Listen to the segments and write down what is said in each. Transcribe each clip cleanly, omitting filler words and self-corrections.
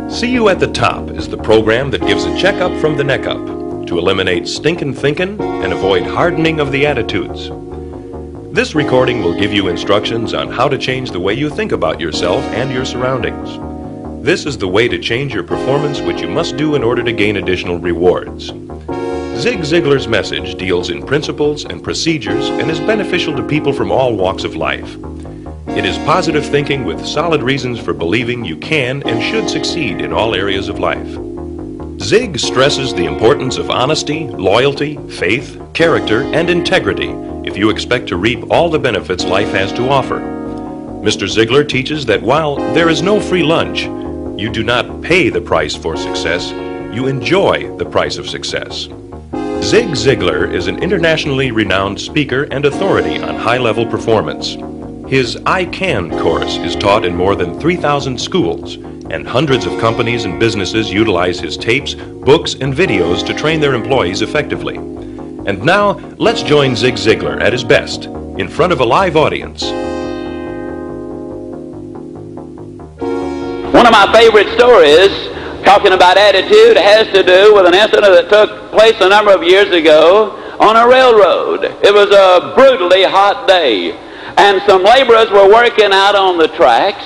See You at the Top is the program that gives a checkup from the neck up to eliminate stinkin' thinking and avoid hardening of the attitudes. This recording will give you instructions on how to change the way you think about yourself and your surroundings. This is the way to change your performance, which you must do in order to gain additional rewards. Zig Ziglar's message deals in principles and procedures and is beneficial to people from all walks of life. It is positive thinking with solid reasons for believing you can and should succeed in all areas of life. Zig stresses the importance of honesty, loyalty, faith, character, and integrity if you expect to reap all the benefits life has to offer. Mr. Ziglar teaches that while there is no free lunch, you do not pay the price for success, you enjoy the price of success. Zig Ziglar is an internationally renowned speaker and authority on high-level performance. His I Can course is taught in more than 3,000 schools, and hundreds of companies and businesses utilize his tapes, books, and videos to train their employees effectively. And now, let's join Zig Ziglar at his best, in front of a live audience. One of my favorite stories, talking about attitude, has to do with an incident that took place a number of years ago on a railroad. It was a brutally hot day, and some laborers were working out on the tracks,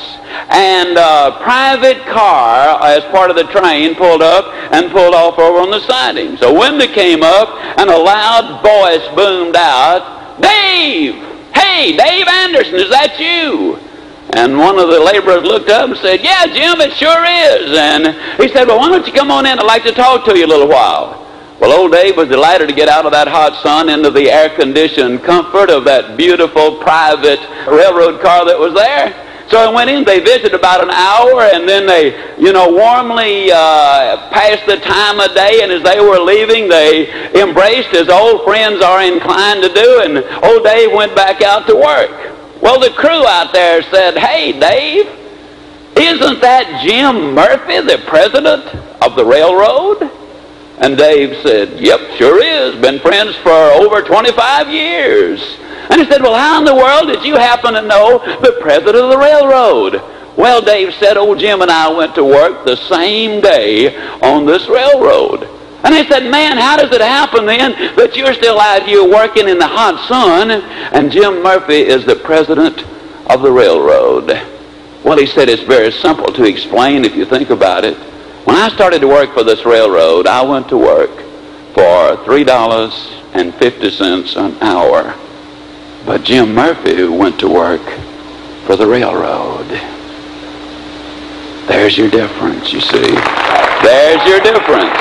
and a private car, as part of the train, pulled up and pulled off over on the siding. So a window came up, and a loud voice boomed out, "Dave! Hey, Dave Anderson, is that you?" And one of the laborers looked up and said, "Yeah, Jim, it sure is." And he said, "Well, why don't you come on in? I'd like to talk to you a little while." Well, old Dave was delighted to get out of that hot sun into the air-conditioned comfort of that beautiful private railroad car that was there. So he went in, they visited about an hour, and then they, warmly passed the time of day, and as they were leaving, they embraced as old friends are inclined to do, and old Dave went back out to work. Well, the crew out there said, "Hey, Dave, isn't that Jim Murphy, the president of the railroad?" And Dave said, "Yep, sure is. Been friends for over 25 years. And he said, "Well, how in the world did you happen to know the president of the railroad?" Well, Dave said, "Old Jim and I went to work the same day on this railroad." And they said, "Man, how does it happen then that you're still out here working in the hot sun and Jim Murphy is the president of the railroad?" Well, he said, "It's very simple to explain if you think about it. When I started to work for this railroad, I went to work for $3.50 an hour. But Jim Murphy went to work for the railroad." There's your difference, you see. There's your difference.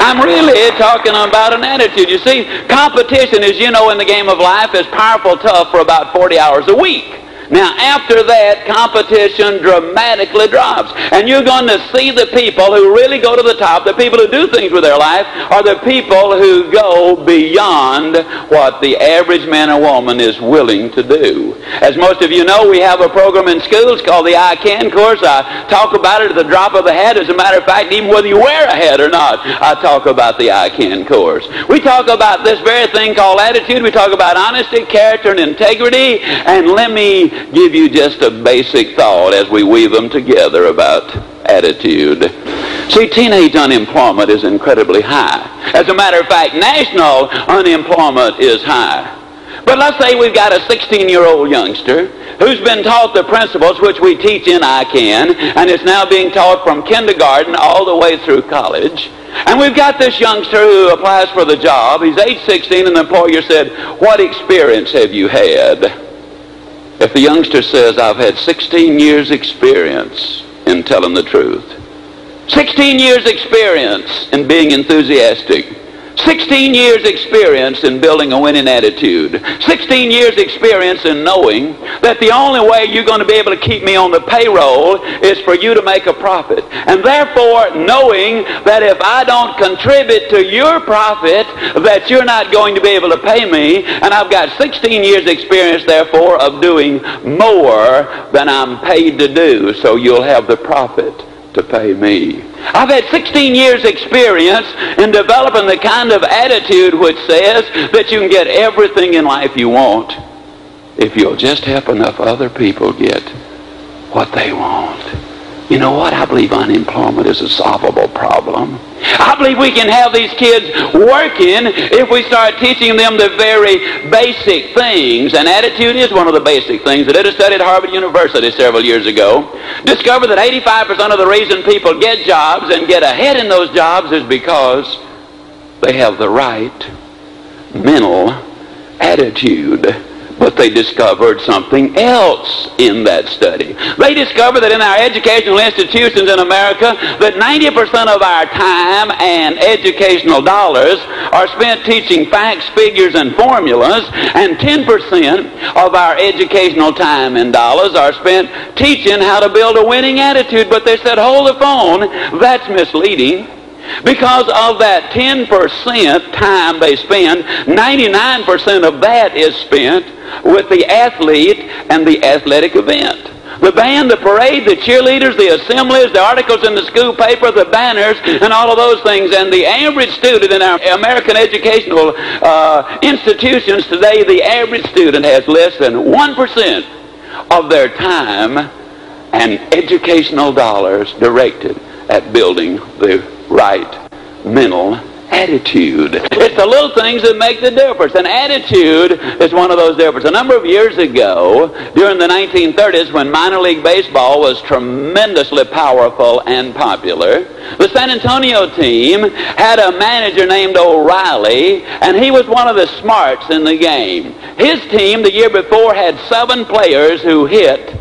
I'm really talking about an attitude. You see, competition, as you know, in the game of life is powerful tough for about 40 hours a week. Now, after that, competition dramatically drops. And you're going to see the people who really go to the top, the people who do things with their life, are the people who go beyond what the average man or woman is willing to do. As most of you know, we have a program in schools called the I Can course. I talk about it at the drop of a hat. As a matter of fact, even whether you wear a hat or not, I talk about the I Can course. We talk about this very thing called attitude. We talk about honesty, character, and integrity. And let me give you just a basic thought as we weave them together about attitude. See, teenage unemployment is incredibly high. As a matter of fact, national unemployment is high. But let's say we've got a 16-year-old youngster who's been taught the principles which we teach in I Can, and is now being taught from kindergarten all the way through college. And we've got this youngster who applies for the job. He's age 16, and the employer said, "What experience have you had?" If the youngster says, "I've had 16 years experience in telling the truth, 16 years experience in being enthusiastic, 16 years experience in building a winning attitude, 16 years experience in knowing that the only way you're going to be able to keep me on the payroll is for you to make a profit. And therefore, knowing that if I don't contribute to your profit, that you're not going to be able to pay me, and I've got 16 years experience, therefore, of doing more than I'm paid to do, so you'll have the profit to pay me. I've had 16 years experience in developing the kind of attitude which says that you can get everything in life you want if you'll just help enough other people get what they want. You know what? I believe unemployment is a solvable problem. I believe we can have these kids working if we start teaching them the very basic things. And attitude is one of the basic things. I did a study at Harvard University several years ago. Discovered that 85% of the reason people get jobs and get ahead in those jobs is because they have the right mental attitude. But they discovered something else in that study. They discovered that in our educational institutions in America, that 90% of our time and educational dollars are spent teaching facts, figures, and formulas, and 10% of our educational time and dollars are spent teaching how to build a winning attitude. But they said, hold the phone, that's misleading. Because of that 10% time they spend, 99% of that is spent with the athlete and the athletic event. The band, the parade, the cheerleaders, the assemblies, the articles in the school paper, the banners, and all of those things. And the average student in our American educational institutions today, the average student has less than 1% of their time and educational dollars directed at building the right mental attitude. It's the little things that make the difference. And attitude is one of those differences. A number of years ago, during the 1930s, when minor league baseball was tremendously powerful and popular, the San Antonio team had a manager named O'Reilly, and he was one of the smarts in the game. His team the year before had 7 players who hit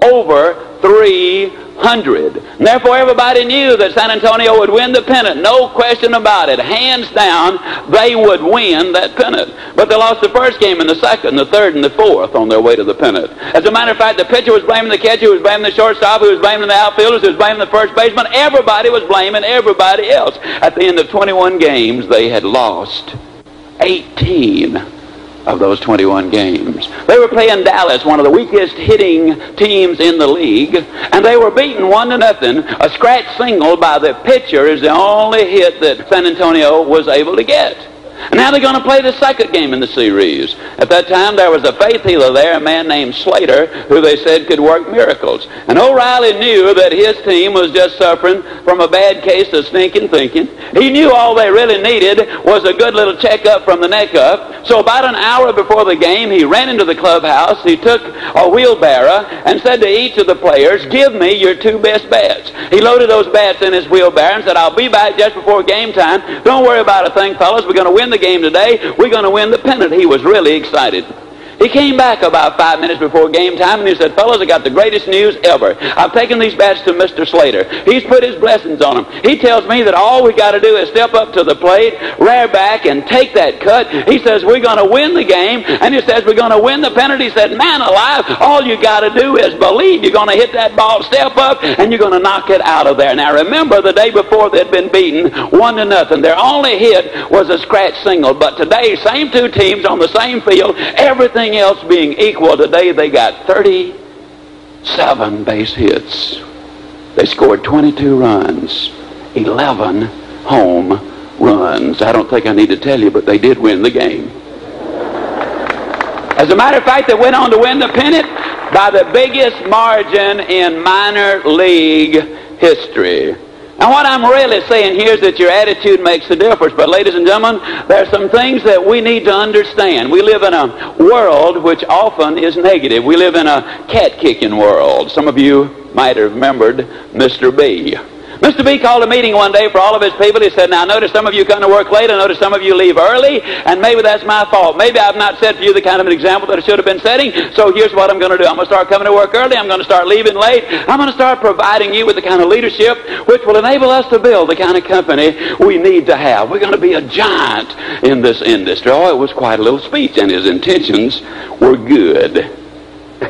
over 300. And therefore, everybody knew that San Antonio would win the pennant. No question about it. Hands down, they would win that pennant. But they lost the first game and the second, the third, and the fourth on their way to the pennant. As a matter of fact, the pitcher was blaming the catcher, who was blaming the shortstop, who was blaming the outfielders, who was blaming the first baseman. Everybody was blaming everybody else. At the end of 21 games, they had lost 18 of those 21 games. They were playing Dallas, one of the weakest hitting teams in the league, and they were beaten 1-0. A scratch single by the pitcher is the only hit that San Antonio was able to get. And now they're going to play the second game in the series. At that time, there was a faith healer there, a man named Slater, who they said could work miracles. And O'Reilly knew that his team was just suffering from a bad case of stinking thinking. He knew all they really needed was a good little checkup from the neck up. So about an hour before the game, he ran into the clubhouse. He took a wheelbarrow and said to each of the players, give me your 2 best bats. He loaded those bats in his wheelbarrow and said, I'll be back just before game time. Don't worry about a thing, fellas. We're going to win the game today. We're going to win the pennant. He was really excited. He came back about 5 minutes before game time and he said, fellas, I got the greatest news ever. I've taken these bats to Mr. Slater. He's put his blessings on them. He tells me that all we got to do is step up to the plate, rear back, and take that cut. He says, we're going to win the game. And he says, we're going to win the pennant. He said, man alive, all you got to do is believe you're going to hit that ball, step up, and you're going to knock it out of there. Now remember, the day before they'd been beaten 1-0. Their only hit was a scratch single. But today, same 2 teams on the same field, everything else being equal, today they got 37 base hits. They scored 22 runs, 11 home runs. I don't think I need to tell you, but they did win the game. As a matter of fact, they went on to win the pennant by the biggest margin in minor league history. Now what I'm really saying here is that your attitude makes a difference. But ladies and gentlemen, there are some things that we need to understand. We live in a world which often is negative. We live in a cat-kicking world. Some of you might have remembered Mr. B. Mr. B called a meeting one day for all of his people. He said, now I notice some of you come to work late. I notice some of you leave early, and maybe that's my fault. Maybe I've not set for you the kind of an example that I should have been setting. So here's what I'm going to do. I'm going to start coming to work early. I'm going to start leaving late. I'm going to start providing you with the kind of leadership which will enable us to build the kind of company we need to have. We're going to be a giant in this industry. Oh, it was quite a little speech, and his intentions were good.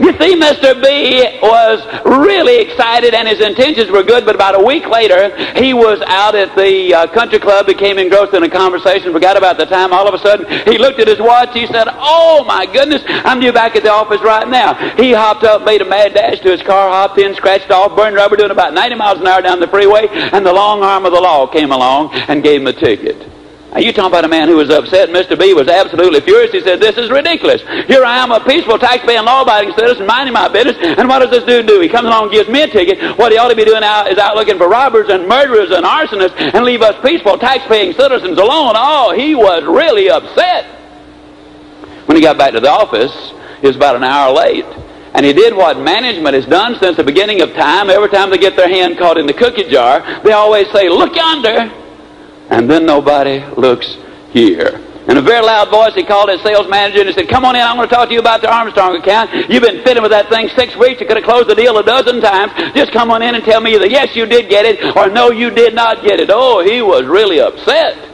You see, Mr. B was really excited and his intentions were good, but about a week later, he was out at the country club, became engrossed in a conversation, forgot about the time. All of a sudden, he looked at his watch. He said, oh, my goodness, I'm due back at the office right now. He hopped up, made a mad dash to his car, hopped in, scratched off, burned rubber, doing about 90 miles an hour down the freeway, and the long arm of the law came along and gave him a ticket. Now, you talking about a man who was upset. Mr. B was absolutely furious. He said, this is ridiculous. Here I am, a peaceful, tax-paying, law-abiding citizen, minding my business, and what does this dude do? He comes along and gives me a ticket. What he ought to be doing now is out looking for robbers and murderers and arsonists and leave us peaceful, tax-paying citizens alone. Oh, he was really upset. When he got back to the office, he was about an hour late. And he did what management has done since the beginning of time. Every time they get their hand caught in the cookie jar, they always say, look yonder. And then nobody looks here. In a very loud voice, he called his sales manager and he said, come on in, I'm going to talk to you about the Armstrong account. You've been fitting with that thing 6 weeks. You could have closed the deal a dozen times. Just come on in and tell me either yes, you did get it, or no, you did not get it. Oh, he was really upset.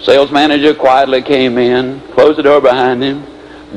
Sales manager quietly came in, closed the door behind him,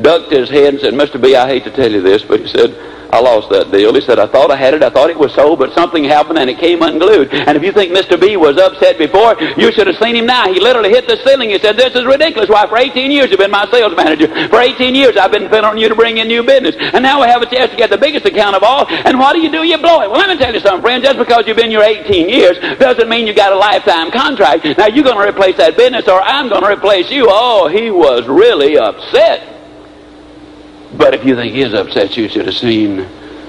ducked his head and said, Mr. B, I hate to tell you this, but he said, I lost that deal. He said, I thought I had it, I thought it was sold, but something happened and it came unglued. And if you think Mr. B was upset before, you should have seen him now. He literally hit the ceiling. He said, this is ridiculous. Why, for 18 years you've been my sales manager. For 18 years I've been depending on you to bring in new business. And now we have a chance to get the biggest account of all. And what do? You blow it. Well, let me tell you something, friend. Just because you've been here 18 years doesn't mean you got a lifetime contract. Now you're going to replace that business or I'm going to replace you. Oh, he was really upset. But if you think he's upset, you should have seen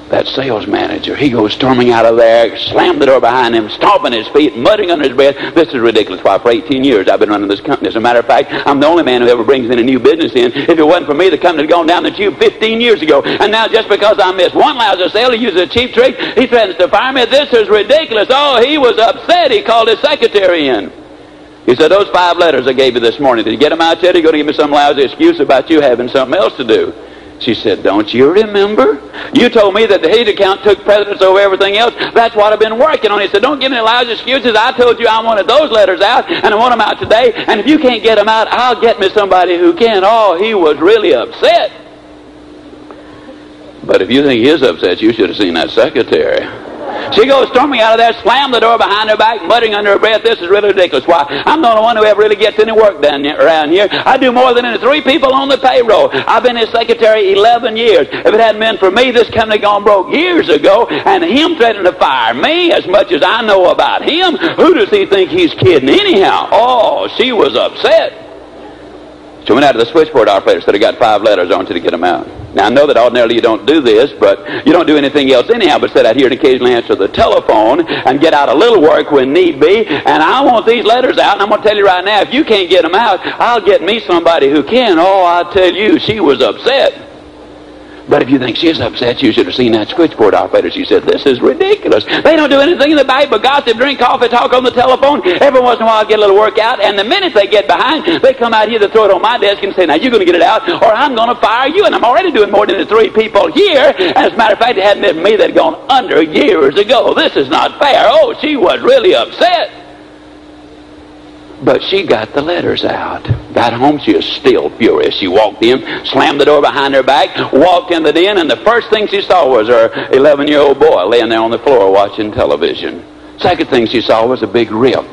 that sales manager. He goes storming out of there, slammed the door behind him, stomping his feet, muttering under his breath, this is ridiculous. Why, for 18 years I've been running this company. As a matter of fact, I'm the only man who ever brings in a new business in. If it wasn't for me, the company had gone down the tube 15 years ago. And now just because I missed one lousy sale, he uses a cheap trick, he threatens to fire me. This is ridiculous. Oh, he was upset. He called his secretary in. He said, those 5 letters I gave you this morning, did you get them out yet? Or are you going to give me some lousy excuse about you having something else to do? She said, don't you remember? You told me that the hate account took precedence over everything else. That's what I've been working on. He said, don't give me lousy excuses. I told you I wanted those letters out, and I want them out today. And if you can't get them out, I'll get me somebody who can. Oh, he was really upset. But if you think he is upset, you should have seen that secretary. She goes storming out of there, slammed the door behind her back, muttering under her breath, this is really ridiculous. Why, I'm the only one who ever really gets any work done around here. I do more than any 3 people on the payroll. I've been his secretary 11 years. If it hadn't been for me, this company gone broke years ago, and him threatening to fire me, as much as I know about him, who does he think he's kidding anyhow? Oh, she was upset. She went out to the switchboard operator, said, I got 5 letters, I want you to get them out. Now, I know that ordinarily you don't do this, but you don't do anything else anyhow but sit out here and occasionally answer the telephone and get out a little work when need be. And I want these letters out, and I'm going to tell you right now, if you can't get them out, I'll get me somebody who can. Oh, I tell you, she was upset. But if you think she's upset, you should have seen that switchboard operator. She said, this is ridiculous. They don't do anything in the bank but gossip, drink coffee, talk on the telephone. Every once in a while, get a little work out. And the minute they get behind, they come out here to throw it on my desk and say, now you're going to get it out or I'm going to fire you. And I'm already doing more than the 3 people here. And as a matter of fact, it hadn't been me that had gone under years ago. This is not fair. Oh, she was really upset. But she got the letters out. Got home, she was still furious. She walked in, slammed the door behind her back, walked in the den, and the first thing she saw was her 11-year-old boy laying there on the floor watching television. Second thing she saw was a big rip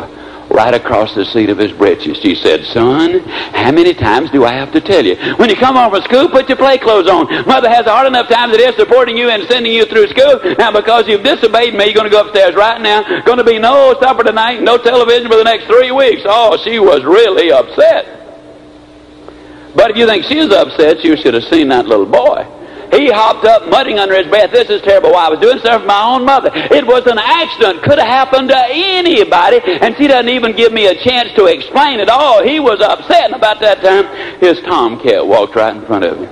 right across the seat of his britches. She said, son, how many times do I have to tell you? When you come home from school, put your play clothes on. Mother has a hard enough time as it is supporting you and sending you through school. Now, because you've disobeyed me, you're going to go upstairs right now. Going to be no supper tonight, no television for the next 3 weeks. Oh, she was really upset. But if you think she's upset, you should have seen that little boy. He hopped up, muttering under his breath, this is terrible. Why, I was doing stuff for my own mother. It was an accident. Could have happened to anybody. And she doesn't even give me a chance to explain it all. He was upset. And about that time, his tomcat walked right in front of him,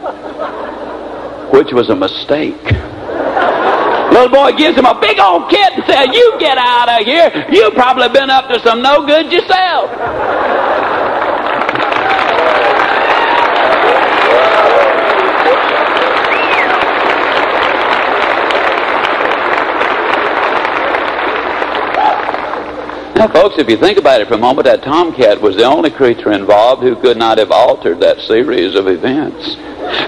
which was a mistake. Little boy gives him a big old kick and says, you get out of here. You've probably been up to some no good yourself. Now, folks, if you think about it for a moment, that tomcat was the only creature involved who could not have altered that series of events.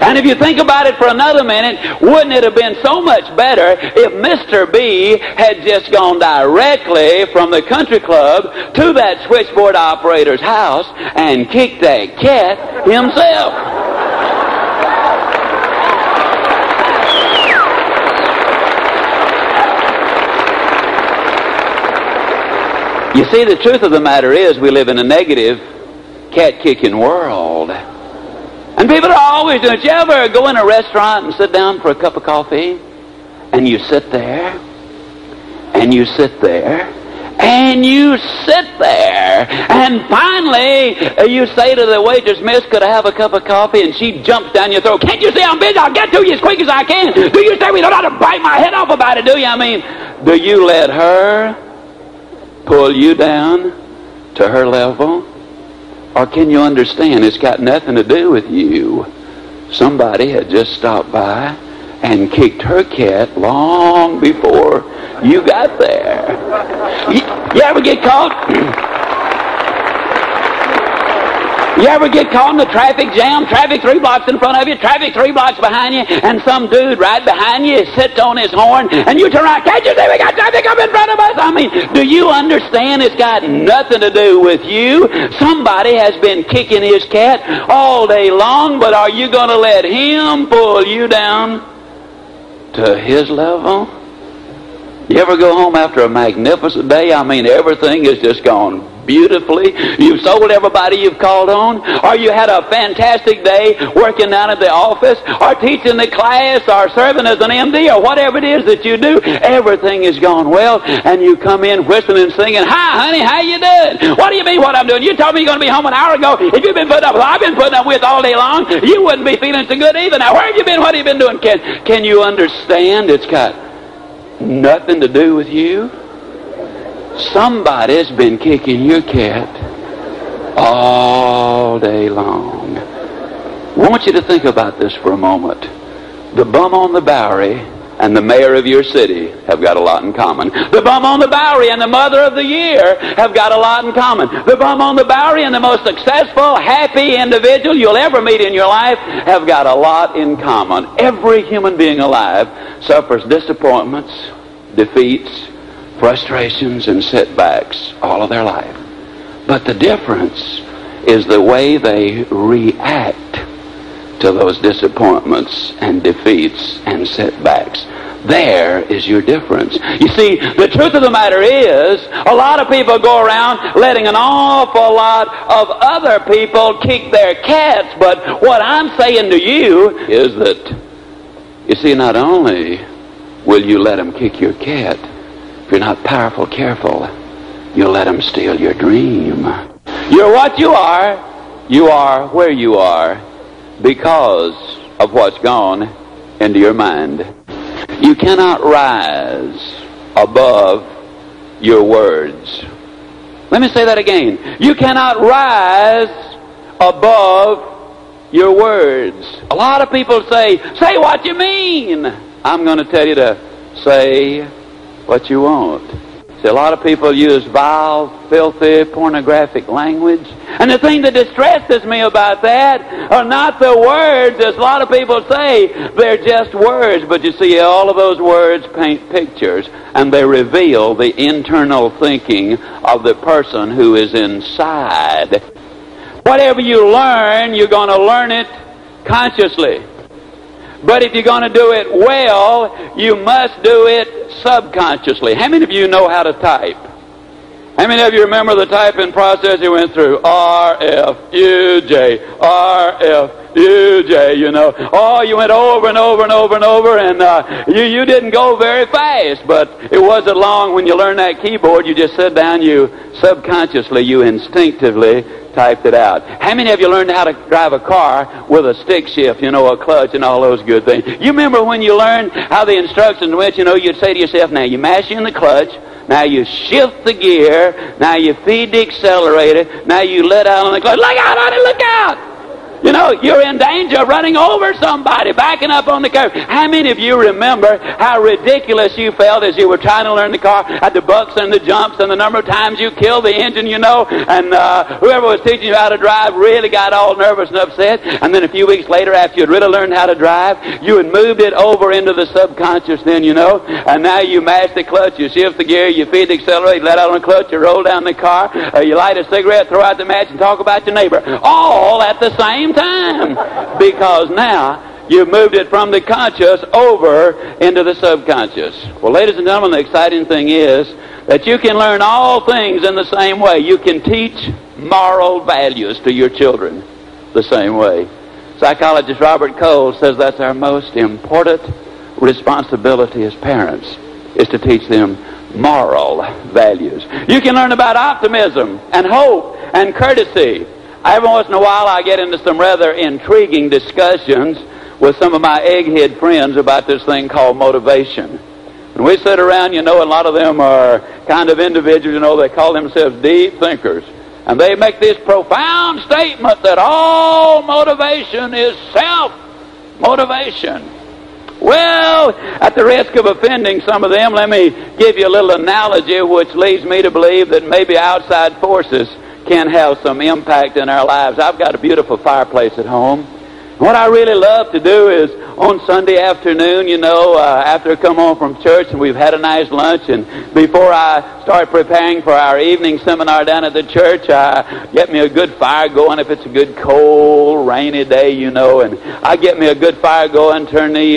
And if you think about it for another minute, wouldn't it have been so much better if Mr. B had just gone directly from the country club to that switchboard operator's house and kicked that cat himself? You see, the truth of the matter is we live in a negative cat-kicking world. And people are always doing it. You ever go in a restaurant and sit down for a cup of coffee, and you sit there, and you sit there, and you sit there, and finally you say to the waitress, "Miss, could I have a cup of coffee?" And she jumps down your throat. "Can't you see I'm busy? I'll get to you as quick as I can. Do you say we don't have to bite my head off about it, do you?" I mean, do you let her pull you down to her level? Or can you understand it's got nothing to do with you? Somebody had just stopped by and kicked her cat long before you got there. You ever get caught? You ever get caught in the traffic jam? Traffic 3 blocks in front of you, traffic 3 blocks behind you, and some dude right behind you sits on his horn, and you turn around, "Can't you see we got traffic up in front of us?" I mean, do you understand it's got nothing to do with you? Somebody has been kicking his cat all day long, but are you going to let him pull you down to his level? You ever go home after a magnificent day? I mean, everything has just gone beautifully. You've sold everybody you've called on, or you had a fantastic day working down at the office, or teaching the class, or serving as an MD, or whatever it is that you do. Everything has gone well, and you come in whistling and singing, "Hi, honey, how you doing?" "What do you mean what I'm doing? You told me you're going to be home an hour ago. If you've been putting up with what I've been putting up with all day long, you wouldn't be feeling so good either. Now, where have you been? What have you been doing?" Can you understand? It's got nothing to do with you. Somebody's been kicking your cat all day long. I want you to think about this for a moment. The bum on the Bowery and the mayor of your city have got a lot in common. The bum on the Bowery and the mother of the year have got a lot in common. The bum on the Bowery and the most successful, happy individual you'll ever meet in your life have got a lot in common. Every human being alive suffers disappointments, defeats, frustrations, and setbacks all of their life. But the difference is the way they react to those disappointments and defeats and setbacks. There is your difference. You see, the truth of the matter is, a lot of people go around letting an awful lot of other people kick their cats, but what I'm saying to you is that, you see, not only will you let them kick your cat, if you're not powerful careful, you'll let them steal your dream. You're what you are where you are because of what's gone into your mind. You cannot rise above your words. Let me say that again. You cannot rise above your words. A lot of people say what you mean. I'm going to tell you to say what you want. See, a lot of people use vile, filthy, pornographic language. And the thing that distresses me about that are not the words, as a lot of people say. They're just words. But you see, all of those words paint pictures, and they reveal the internal thinking of the person who is inside. Whatever you learn, you're going to learn it consciously. But if you're going to do it well, you must do it subconsciously. How many of you know how to type? How many of you remember the typing process you went through? R-F-U-J, R-F-U-J, you know. Oh, you went over and over and over and over, and you didn't go very fast, but it wasn't long when you learned that keyboard. You just sat down, you subconsciously, you instinctively typed it out. How many of you learned how to drive a car with a stick shift, you know, a clutch and all those good things? You remember when you learned how the instructions went, you know, you'd say to yourself, now you mash in the clutch, now you shift the gear, now you feed the accelerator, now you let out on the clutch. Look out, honey, look out! You know, you're in danger of running over somebody, backing up on the curb. How many of you remember how ridiculous you felt as you were trying to learn the car, at the bucks and the jumps and the number of times you killed the engine, you know, and whoever was teaching you how to drive really got all nervous and upset. And then a few weeks later, after you'd really learned how to drive, you had moved it over into the subconscious then, you know, and now you mash the clutch, you shift the gear, you feed the accelerator, you let out on the clutch, you roll down the car, you light a cigarette, throw out the match, and talk about your neighbor, all at the same time, because now you've moved it from the conscious over into the subconscious. Well, ladies and gentlemen, the exciting thing is that you can learn all things in the same way. You can teach moral values to your children the same way. Psychologist Robert Cole says that's our most important responsibility as parents, is to teach them moral values. You can learn about optimism and hope and courtesy. Every once in a while I get into some rather intriguing discussions with some of my egghead friends about this thing called motivation. And we sit around, and a lot of them are kind of individuals, they call themselves deep thinkers. And they make this profound statement that all motivation is self-motivation. Well, at the risk of offending some of them, let me give you a little analogy which leads me to believe that maybe outside forces can have some impact in our lives. I've got a beautiful fireplace at home. What I really love to do is on Sunday afternoon, after I come home from church and we've had a nice lunch, and before I start preparing for our evening seminar down at the church, I get me a good fire going if it's a good cold, rainy day, and I get me a good fire going, turn the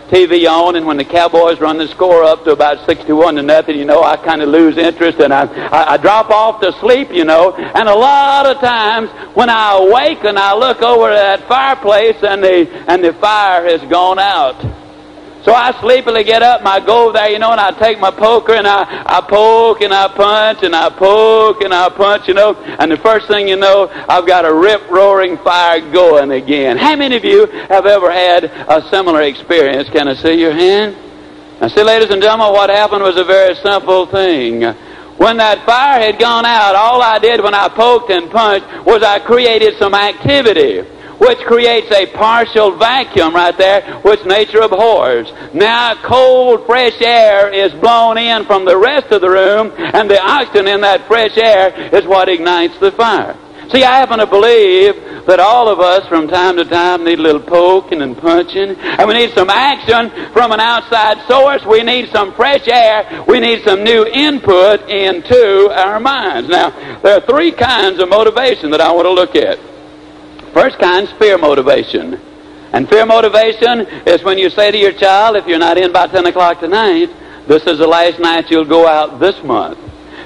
TV on, and when the Cowboys run the score up to about 61-0, I kind of lose interest and I drop off to sleep, and a lot of times when I awake and I look over at that fireplace and the fire has gone out. So I sleepily get up and I go over there, and I take my poker and I poke and I punch and I poke and I punch, and the first thing you know, I've got a rip-roaring fire going again. How many of you have ever had a similar experience? Can I see your hand? Now see, ladies and gentlemen, what happened was a very simple thing. When that fire had gone out, all I did when I poked and punched was I created some activity, which creates a partial vacuum right there, which nature abhors. Now cold, fresh air is blown in from the rest of the room, and the oxygen in that fresh air is what ignites the fire. See, I happen to believe that all of us from time to time need a little poking and punching, and we need some action from an outside source. We need some fresh air. We need some new input into our minds. Now, there are three kinds of motivation that I want to look at. First kind is fear motivation. And fear motivation is when you say to your child, if you're not in by 10 o'clock tonight, this is the last night you'll go out this month.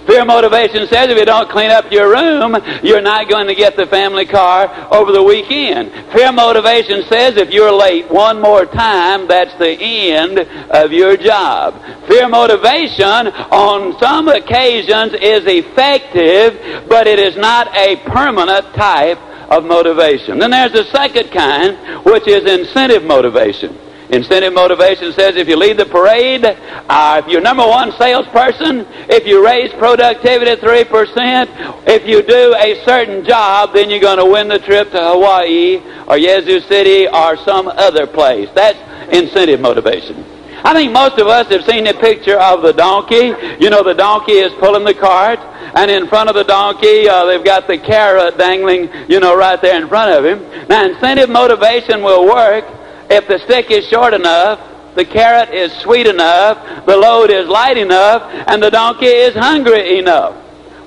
Fear motivation says if you don't clean up your room, you're not going to get the family car over the weekend. Fear motivation says if you're late one more time, that's the end of your job. Fear motivation on some occasions is effective, but it is not a permanent type of motivation. Then there's the second kind, which is incentive motivation. Incentive motivation says if you lead the parade, if you're number one salesperson, if you raise productivity 3%, if you do a certain job, then you're going to win the trip to Hawaii or Yazoo City or some other place. That's incentive motivation. I think most of us have seen the picture of the donkey. The donkey is pulling the cart, and in front of the donkey, they've got the carrot dangling, right there in front of him. Now, incentive motivation will work if the stick is short enough, the carrot is sweet enough, the load is light enough, and the donkey is hungry enough.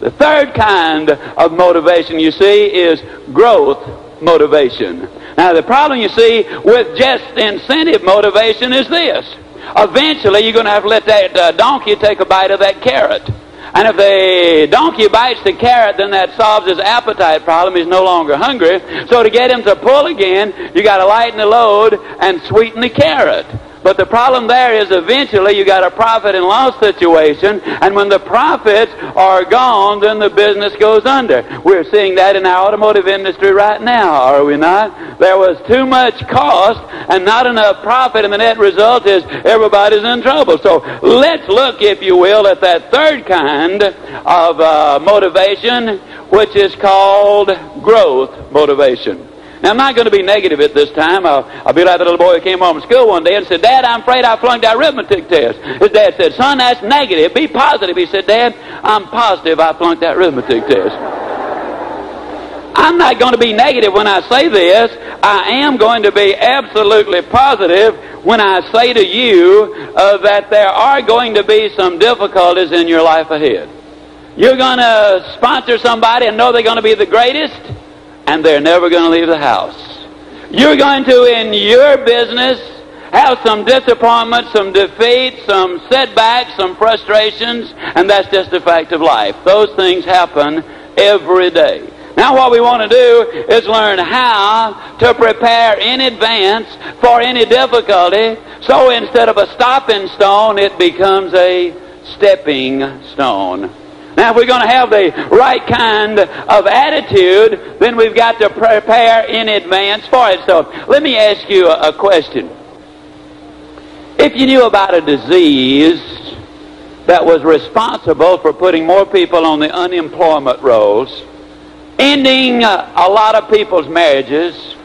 The third kind of motivation, you see, is growth motivation. Now, the problem, you see, with just incentive motivation is this. Eventually, you're going to have to let that donkey take a bite of that carrot. And if the donkey bites the carrot, then that solves his appetite problem. He's no longer hungry. So to get him to pull again, you got to lighten the load and sweeten the carrot. But the problem there is eventually you got a profit and loss situation, and when the profits are gone, then the business goes under. We're seeing that in our automotive industry right now, are we not? There was too much cost and not enough profit, and the net result is everybody's in trouble. So let's look, if you will, at that third kind of motivation, which is called growth motivation. Now, I'm not going to be negative at this time. I'll be like the little boy who came home from school one day and said, Dad, I'm afraid I flunked that arithmetic test. His dad said, Son, that's negative. Be positive. He said, Dad, I'm positive I flunked that arithmetic test. I'm not going to be negative when I say this. I am going to be absolutely positive when I say to you that there are going to be some difficulties in your life ahead. You're going to sponsor somebody and know they're going to be the greatest, and they're never going to leave the house. You're going to, in your business, have some disappointment, some defeat, some setbacks, some frustrations, and that's just a fact of life. Those things happen every day. Now what we want to do is learn how to prepare in advance for any difficulty, so instead of a stopping stone, it becomes a stepping stone. Now if we're going to have the right kind of attitude, then we've got to prepare in advance for it. So let me ask you a question. If you knew about a disease that was responsible for putting more people on the unemployment rolls, ending a lot of people's marriages,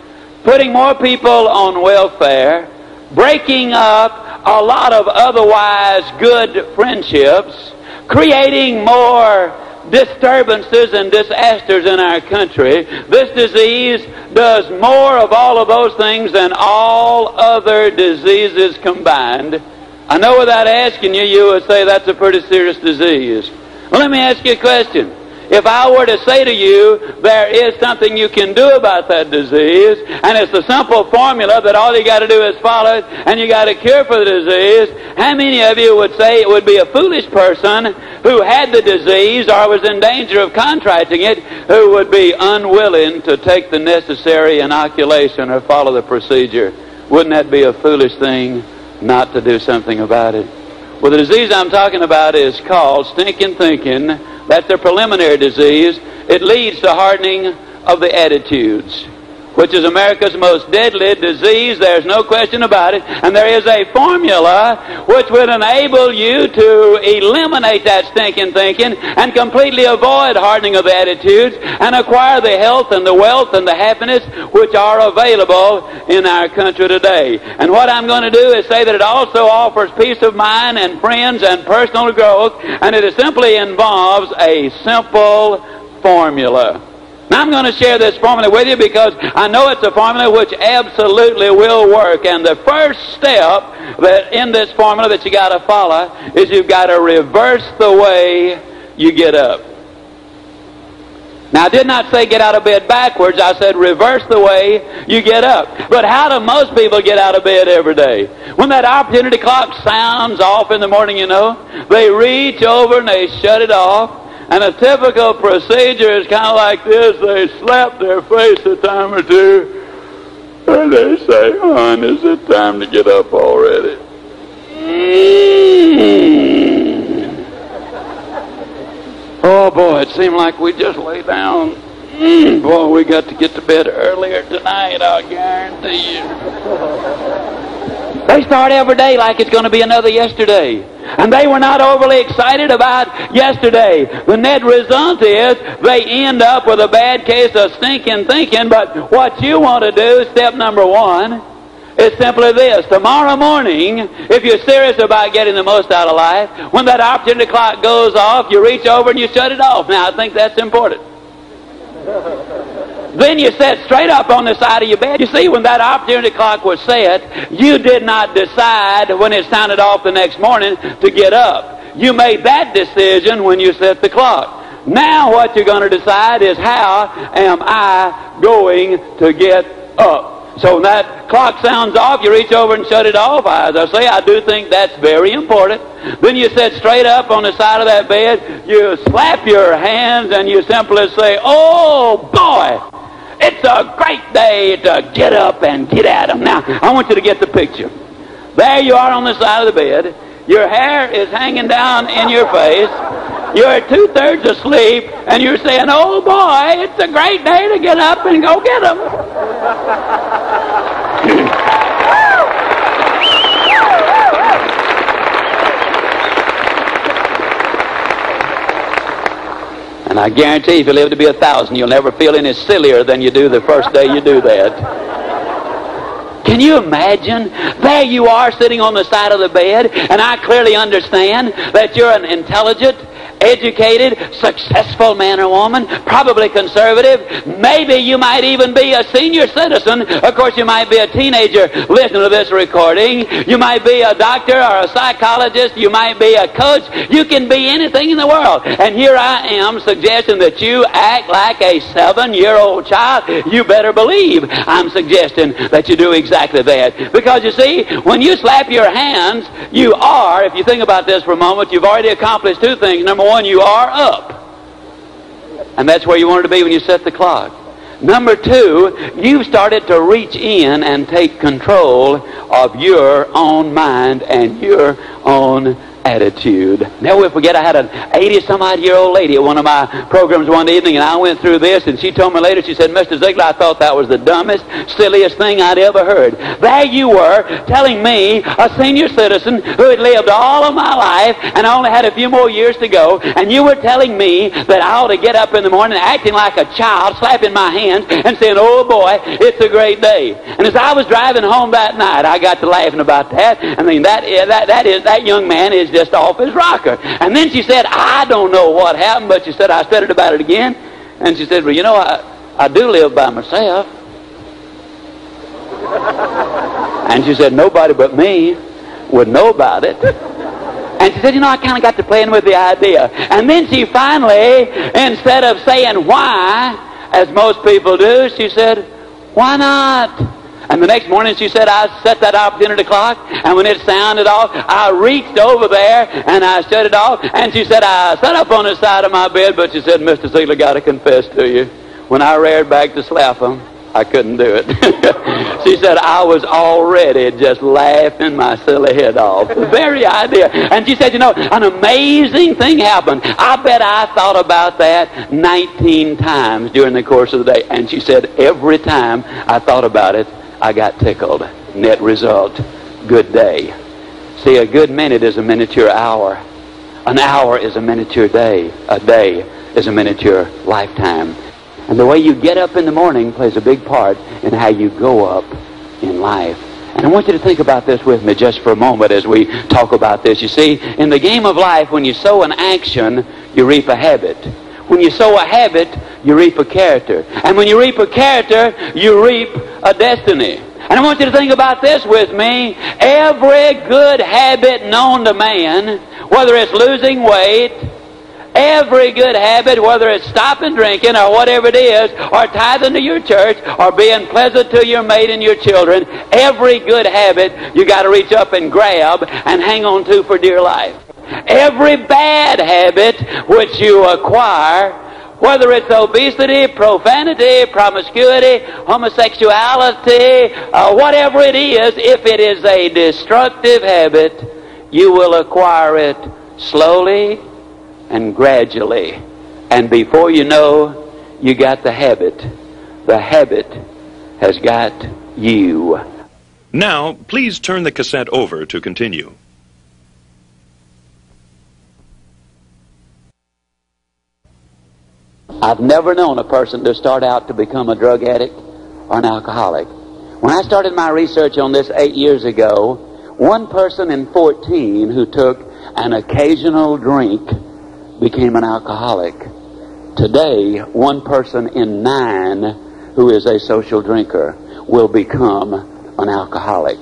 putting more people on welfare, breaking up a lot of otherwise good friendships, creating more disturbances and disasters in our country, this disease does more of all of those things than all other diseases combined. I know without asking you, you would say that's a pretty serious disease. Well, let me ask you a question. If I were to say to you, there is something you can do about that disease, and it's a simple formula that all you got to do is follow it, and you got a cure for the disease, how many of you would say it would be a foolish person who had the disease or was in danger of contracting it, who would be unwilling to take the necessary inoculation or follow the procedure? Wouldn't that be a foolish thing not to do something about it? Well, the disease I'm talking about is called stinking thinking. That's the preliminary disease. It leads to hardening of the attitudes, which is America's most deadly disease. There's no question about it. And there is a formula which would enable you to eliminate that stinking thinking and completely avoid hardening of the attitudes and acquire the health and the wealth and the happiness which are available in our country today. And what I'm going to do is say that it also offers peace of mind and friends and personal growth, and it simply involves a simple formula. Now I'm going to share this formula with you because I know it's a formula which absolutely will work. And the first step that in this formula that you got to follow is you've got to reverse the way you get up. Now I did not say get out of bed backwards. I said reverse the way you get up. But how do most people get out of bed every day? When that opportunity clock sounds off in the morning, you know, they reach over and they shut it off. And a typical procedure is kind of like this. They slap their face a time or two, and they say, "Hon, is it time to get up already?" Oh, boy, it seemed like we just lay down. Boy, we got to get to bed earlier tonight, I guarantee you. They start every day like it's going to be another yesterday. And they were not overly excited about yesterday. The net result is they end up with a bad case of stinking thinking. But what you want to do, step number one, is simply this. Tomorrow morning, if you're serious about getting the most out of life, when that opportunity clock goes off, you reach over and you shut it off. Now, I think that's important. Then you sit straight up on the side of your bed. You see, when that opportunity clock was set, you did not decide when it sounded off the next morning to get up. You made that decision when you set the clock. Now what you're going to decide is, how am I going to get up? So when that clock sounds off, you reach over and shut it off. As I say, I do think that's very important. Then you sit straight up on the side of that bed, you slap your hands, and you simply say, "Oh, boy! It's a great day to get up and get at them." Now, I want you to get the picture. There you are on the side of the bed. Your hair is hanging down in your face. You're 2/3 asleep, and you're saying, "Oh, boy, it's a great day to get up and go get them." And I guarantee if you live to be 1,000, you'll never feel any sillier than you do the first day you do that. Can you imagine? There you are sitting on the side of the bed, and I clearly understand that you're an intelligent, educated, successful man or woman, probably conservative. Maybe you might even be a senior citizen. Of course, you might be a teenager listening to this recording. You might be a doctor or a psychologist. You might be a coach. You can be anything in the world. And here I am suggesting that you act like a 7-year-old child. You better believe I'm suggesting that you do exactly that. Because you see, when you slap your hands, you are, if you think about this for a moment, you've already accomplished two things. Number one, you are up. And that's where you wanted to be when you set the clock. Number two, you've started to reach in and take control of your own mind and your own attitude. Never will forget, I had an 80-some-odd-year-old lady at one of my programs one evening, and I went through this, and she told me later, she said, Mr. Ziglar, I thought that was the dumbest, silliest thing I'd ever heard. There you were, telling me, a senior citizen who had lived all of my life and only had a few more years to go, and you were telling me that I ought to get up in the morning acting like a child, slapping my hands and saying, oh boy, it's a great day. And as I was driving home that night, I got to laughing about that. I mean, that young man is just off his rocker. And then she said, I don't know what happened, but she said, I studied about it again. And she said, well, you know, I do live by myself. And she said, nobody but me would know about it. And she said, you know, I kind of got to playing with the idea. And then she finally, instead of saying why, as most people do, she said, why not? And the next morning she said, I set that opportunity clock, and when it sounded off, I reached over there and I shut it off. And she said, I sat up on the side of my bed, but she said, Mr. Ziglar, got to confess to you, when I reared back to slap him, I couldn't do it. She said, I was already just laughing my silly head off. The very idea. And she said, you know, an amazing thing happened. I bet I thought about that 19 times during the course of the day. And she said, every time I thought about it, I got tickled. Net result, good day. See, a good minute is a miniature hour. An hour is a miniature day. A day is a miniature lifetime. And the way you get up in the morning plays a big part in how you go up in life. And I want you to think about this with me just for a moment as we talk about this. You see, in the game of life, when you sow an action, you reap a habit. When you sow a habit, you reap a character. And when you reap a character, you reap a destiny. And I want you to think about this with me. Every good habit known to man, whether it's losing weight, every good habit, whether it's stopping drinking or whatever it is, or tithing to your church, or being pleasant to your mate and your children, every good habit you got to reach up and grab and hang on to for dear life. Every bad habit which you acquire, whether it's obesity, profanity, promiscuity, homosexuality, whatever it is, if it is a destructive habit, you will acquire it slowly and gradually. And before you know, you got the habit. The habit has got you. Now, please turn the cassette over to continue. I've never known a person to start out to become a drug addict or an alcoholic. When I started my research on this 8 years ago, one person in 14 who took an occasional drink became an alcoholic. Today, one person in 9 who is a social drinker will become an alcoholic.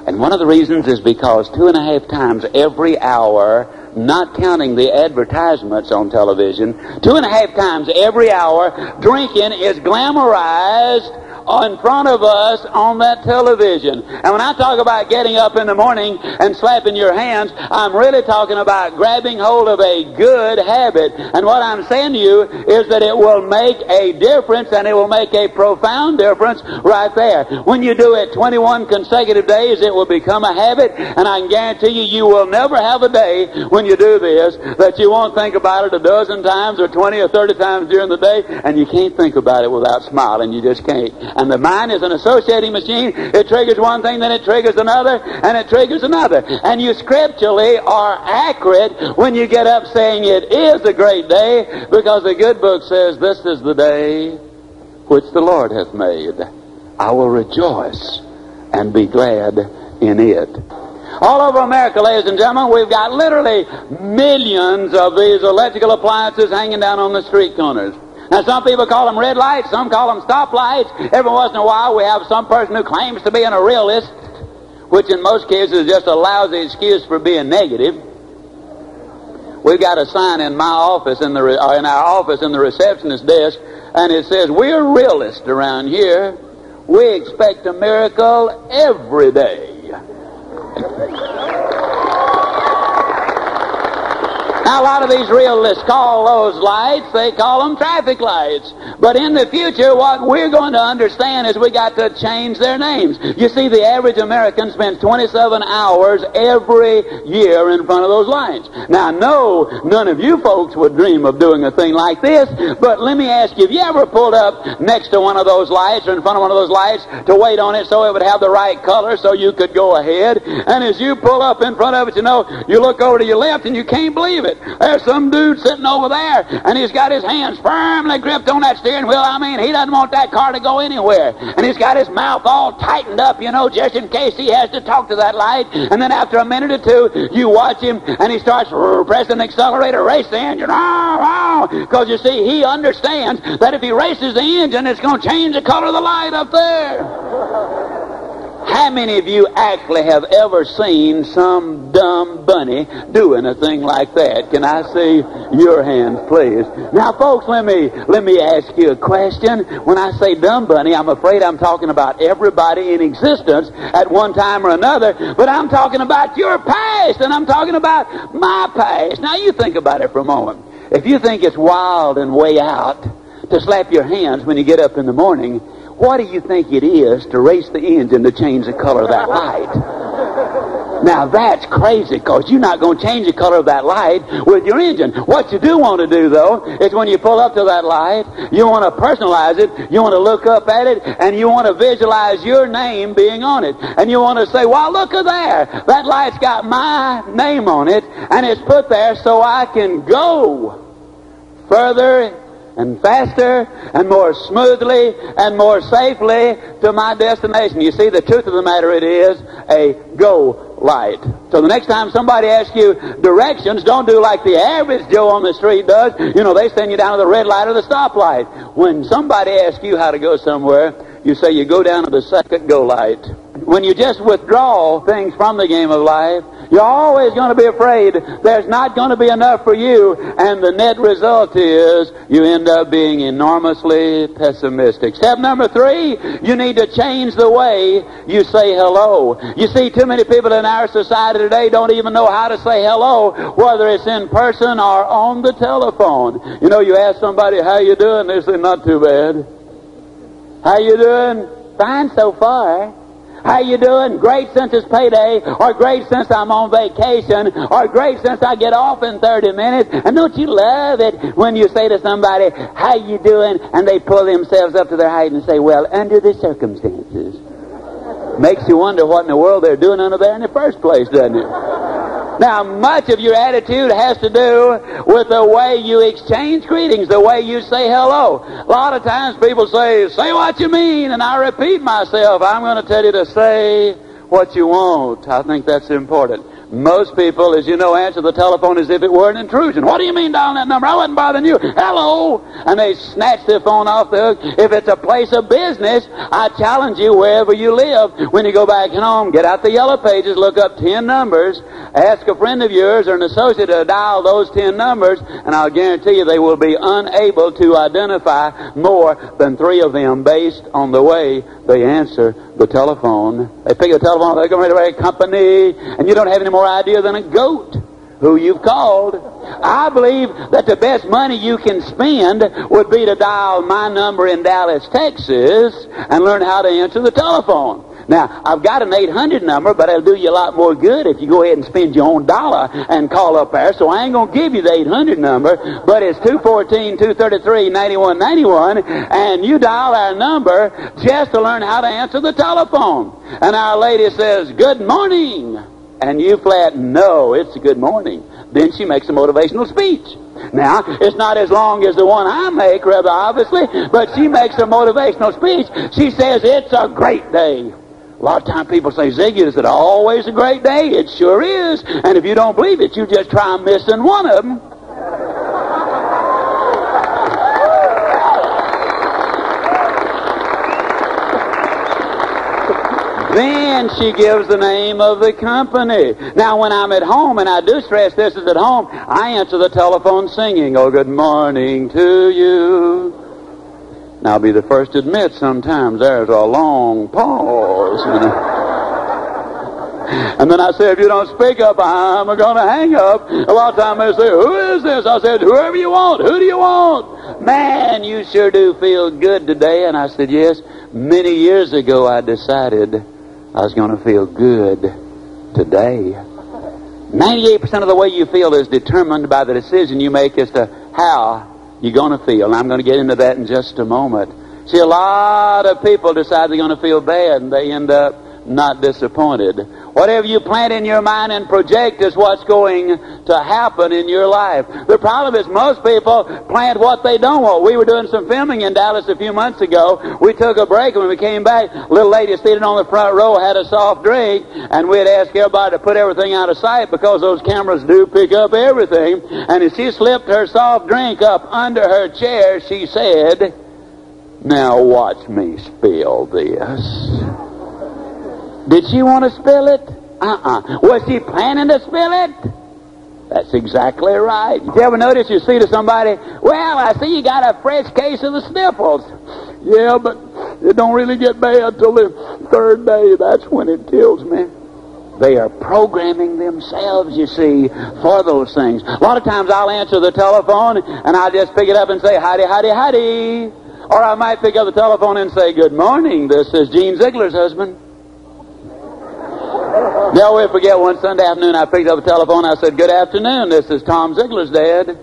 And one of the reasons is because 2.5 times every hour, not counting the advertisements on television, 2.5 times every hour, drinking is glamorized in front of us on that television. And when I talk about getting up in the morning and slapping your hands, I'm really talking about grabbing hold of a good habit. And what I'm saying to you is that it will make a difference, and it will make a profound difference right there. When you do it 21 consecutive days, it will become a habit, and I can guarantee you, you will never have a day when you do this that you won't think about it a dozen times or 20 or 30 times during the day, and you can't think about it without smiling. You just can't. And the mind is an associating machine. It triggers one thing, then it triggers another, and it triggers another. And you scripturally are accurate when you get up saying it is a great day, because the good book says, this is the day which the Lord hath made. I will rejoice and be glad in it. All over America, ladies and gentlemen, we've got literally millions of these electrical appliances hanging down on the street corners. Now, some people call them red lights, some call them stop lights. Every once in a while, we have some person who claims to be a realist, which in most cases is just a lousy excuse for being negative. We've got a sign in my office, in our office, in the receptionist desk, and it says, "We're realists around here. We expect a miracle every day." Now, a lot of these realists call those lights, they call them traffic lights. But in the future, what we're going to understand is we got to change their names. You see, the average American spends 27 hours every year in front of those lights. Now, no, none of you folks would dream of doing a thing like this, but let me ask you, have you ever pulled up next to one of those lights or in front of one of those lights to wait on it so it would have the right color so you could go ahead? And as you pull up in front of it, you know, you look over to your left and you can't believe it. There's some dude sitting over there, and he's got his hands firmly gripped on that steering wheel. I mean, he doesn't want that car to go anywhere. And he's got his mouth all tightened up, you know, just in case he has to talk to that light. And then after a minute or two, you watch him, and he starts pressing the accelerator, race the engine. Because, you see, he understands that if he races the engine, it's going to change the color of the light up there. How many of you actually have ever seen some dumb bunny doing a thing like that? Can I see your hands, please? Now, folks, let me ask you a question. When I say dumb bunny, I'm afraid I'm talking about everybody in existence at one time or another, but I'm talking about your past, and I'm talking about my past. Now, you think about it for a moment. If you think it's wild and way out to slap your hands when you get up in the morning, what do you think it is to race the engine to change the color of that light? Now that's crazy, because you're not going to change the color of that light with your engine. What you do want to do, though, is when you pull up to that light, you want to personalize it, you want to look up at it, and you want to visualize your name being on it. And you want to say, well, look at there. That light's got my name on it, and it's put there so I can go further and faster and more smoothly and more safely to my destination. You see, the truth of the matter, it is a go light. So the next time somebody asks you directions, don't do like the average Joe on the street does. You know, they send you down to the red light or the stoplight. When somebody asks you how to go somewhere, you say you go down to the second go light. When you just withdraw things from the game of life, you're always going to be afraid there's not going to be enough for you, and the net result is you end up being enormously pessimistic. Step number 3, you need to change the way you say hello. You see, too many people in our society today don't even know how to say hello, whether it's in person or on the telephone. You know, you ask somebody, how you doing? They say, not too bad. How you doing? Fine so far. How you doing? Great since it's payday, or great since I'm on vacation, or great since I get off in 30 minutes. And don't you love it when you say to somebody, how you doing? And they pull themselves up to their height and say, well, under the circumstances. Makes you wonder what in the world they're doing under there in the first place, doesn't it? Now, much of your attitude has to do with the way you exchange greetings, the way you say hello. A lot of times people say what you mean, and I repeat myself. I'm going to tell you to say what you want. I think that's important. Most people, as you know, answer the telephone as if it were an intrusion. What do you mean dialing that number? I wasn't bothering you. Hello! And they snatch their phone off the hook. If it's a place of business, I challenge you, wherever you live, when you go back home, get out the yellow pages, look up 10 numbers, ask a friend of yours or an associate to dial those 10 numbers, and I'll guarantee you they will be unable to identify more than 3 of them based on the way they answer the telephone. They pick the telephone, they go right away, company, and you don't have any more idea than a goat who you've called. I believe that the best money you can spend would be to dial my number in Dallas, Texas, and learn how to answer the telephone. Now, I've got an 800 number, but it'll do you a lot more good if you go ahead and spend your own dollar and call up there. So I ain't going to give you the 800 number, but it's 214-233-9191, and you dial our number just to learn how to answer the telephone. And our lady says, good morning. And you flat, no, it's a good morning. Then she makes a motivational speech. Now, it's not as long as the one I make, rather obviously, but she makes a motivational speech. She says, it's a great day. A lot of times people say, Ziggy, is it always a great day? It sure is. And if you don't believe it, you just try missing one of them. Then she gives the name of the company. Now, when I'm at home, and I do stress this is at home, I answer the telephone singing, oh, good morning to you. Now, I'll be the first to admit sometimes there's a long pause. And then I said, if you don't speak up, I'm going to hang up. A lot of times they say, who is this? I said, whoever you want. Who do you want? Man, you sure do feel good today. And I said, yes. Many years ago, I decided I was going to feel good today. 98% of the way you feel is determined by the decision you make as to how you're going to feel. And I'm going to get into that in just a moment. See, a lot of people decide they're going to feel bad, and they end up not disappointed. Whatever you plant in your mind and project is what's going to happen in your life. The problem is most people plant what they don't want. We were doing some filming in Dallas a few months ago. We took a break, and when we came back, a little lady seated on the front row had a soft drink, and we had asked everybody to put everything out of sight because those cameras do pick up everything. And as she slipped her soft drink up under her chair, she said, "Now watch me spill this." Did she want to spill it? Was she planning to spill it? That's exactly right. You ever notice you say to somebody, well, I see you got a fresh case of the sniffles. Yeah, but it don't really get bad till the third day. That's when it kills me. They are programming themselves, you see, for those things. A lot of times I'll answer the telephone and I'll just pick it up and say, howdy, howdy, howdy. Or I might pick up the telephone and say, good morning, this is Gene Ziglar's husband. Never will forget, one Sunday afternoon I picked up the telephone and I said, good afternoon, this is Tom Ziglar's dad.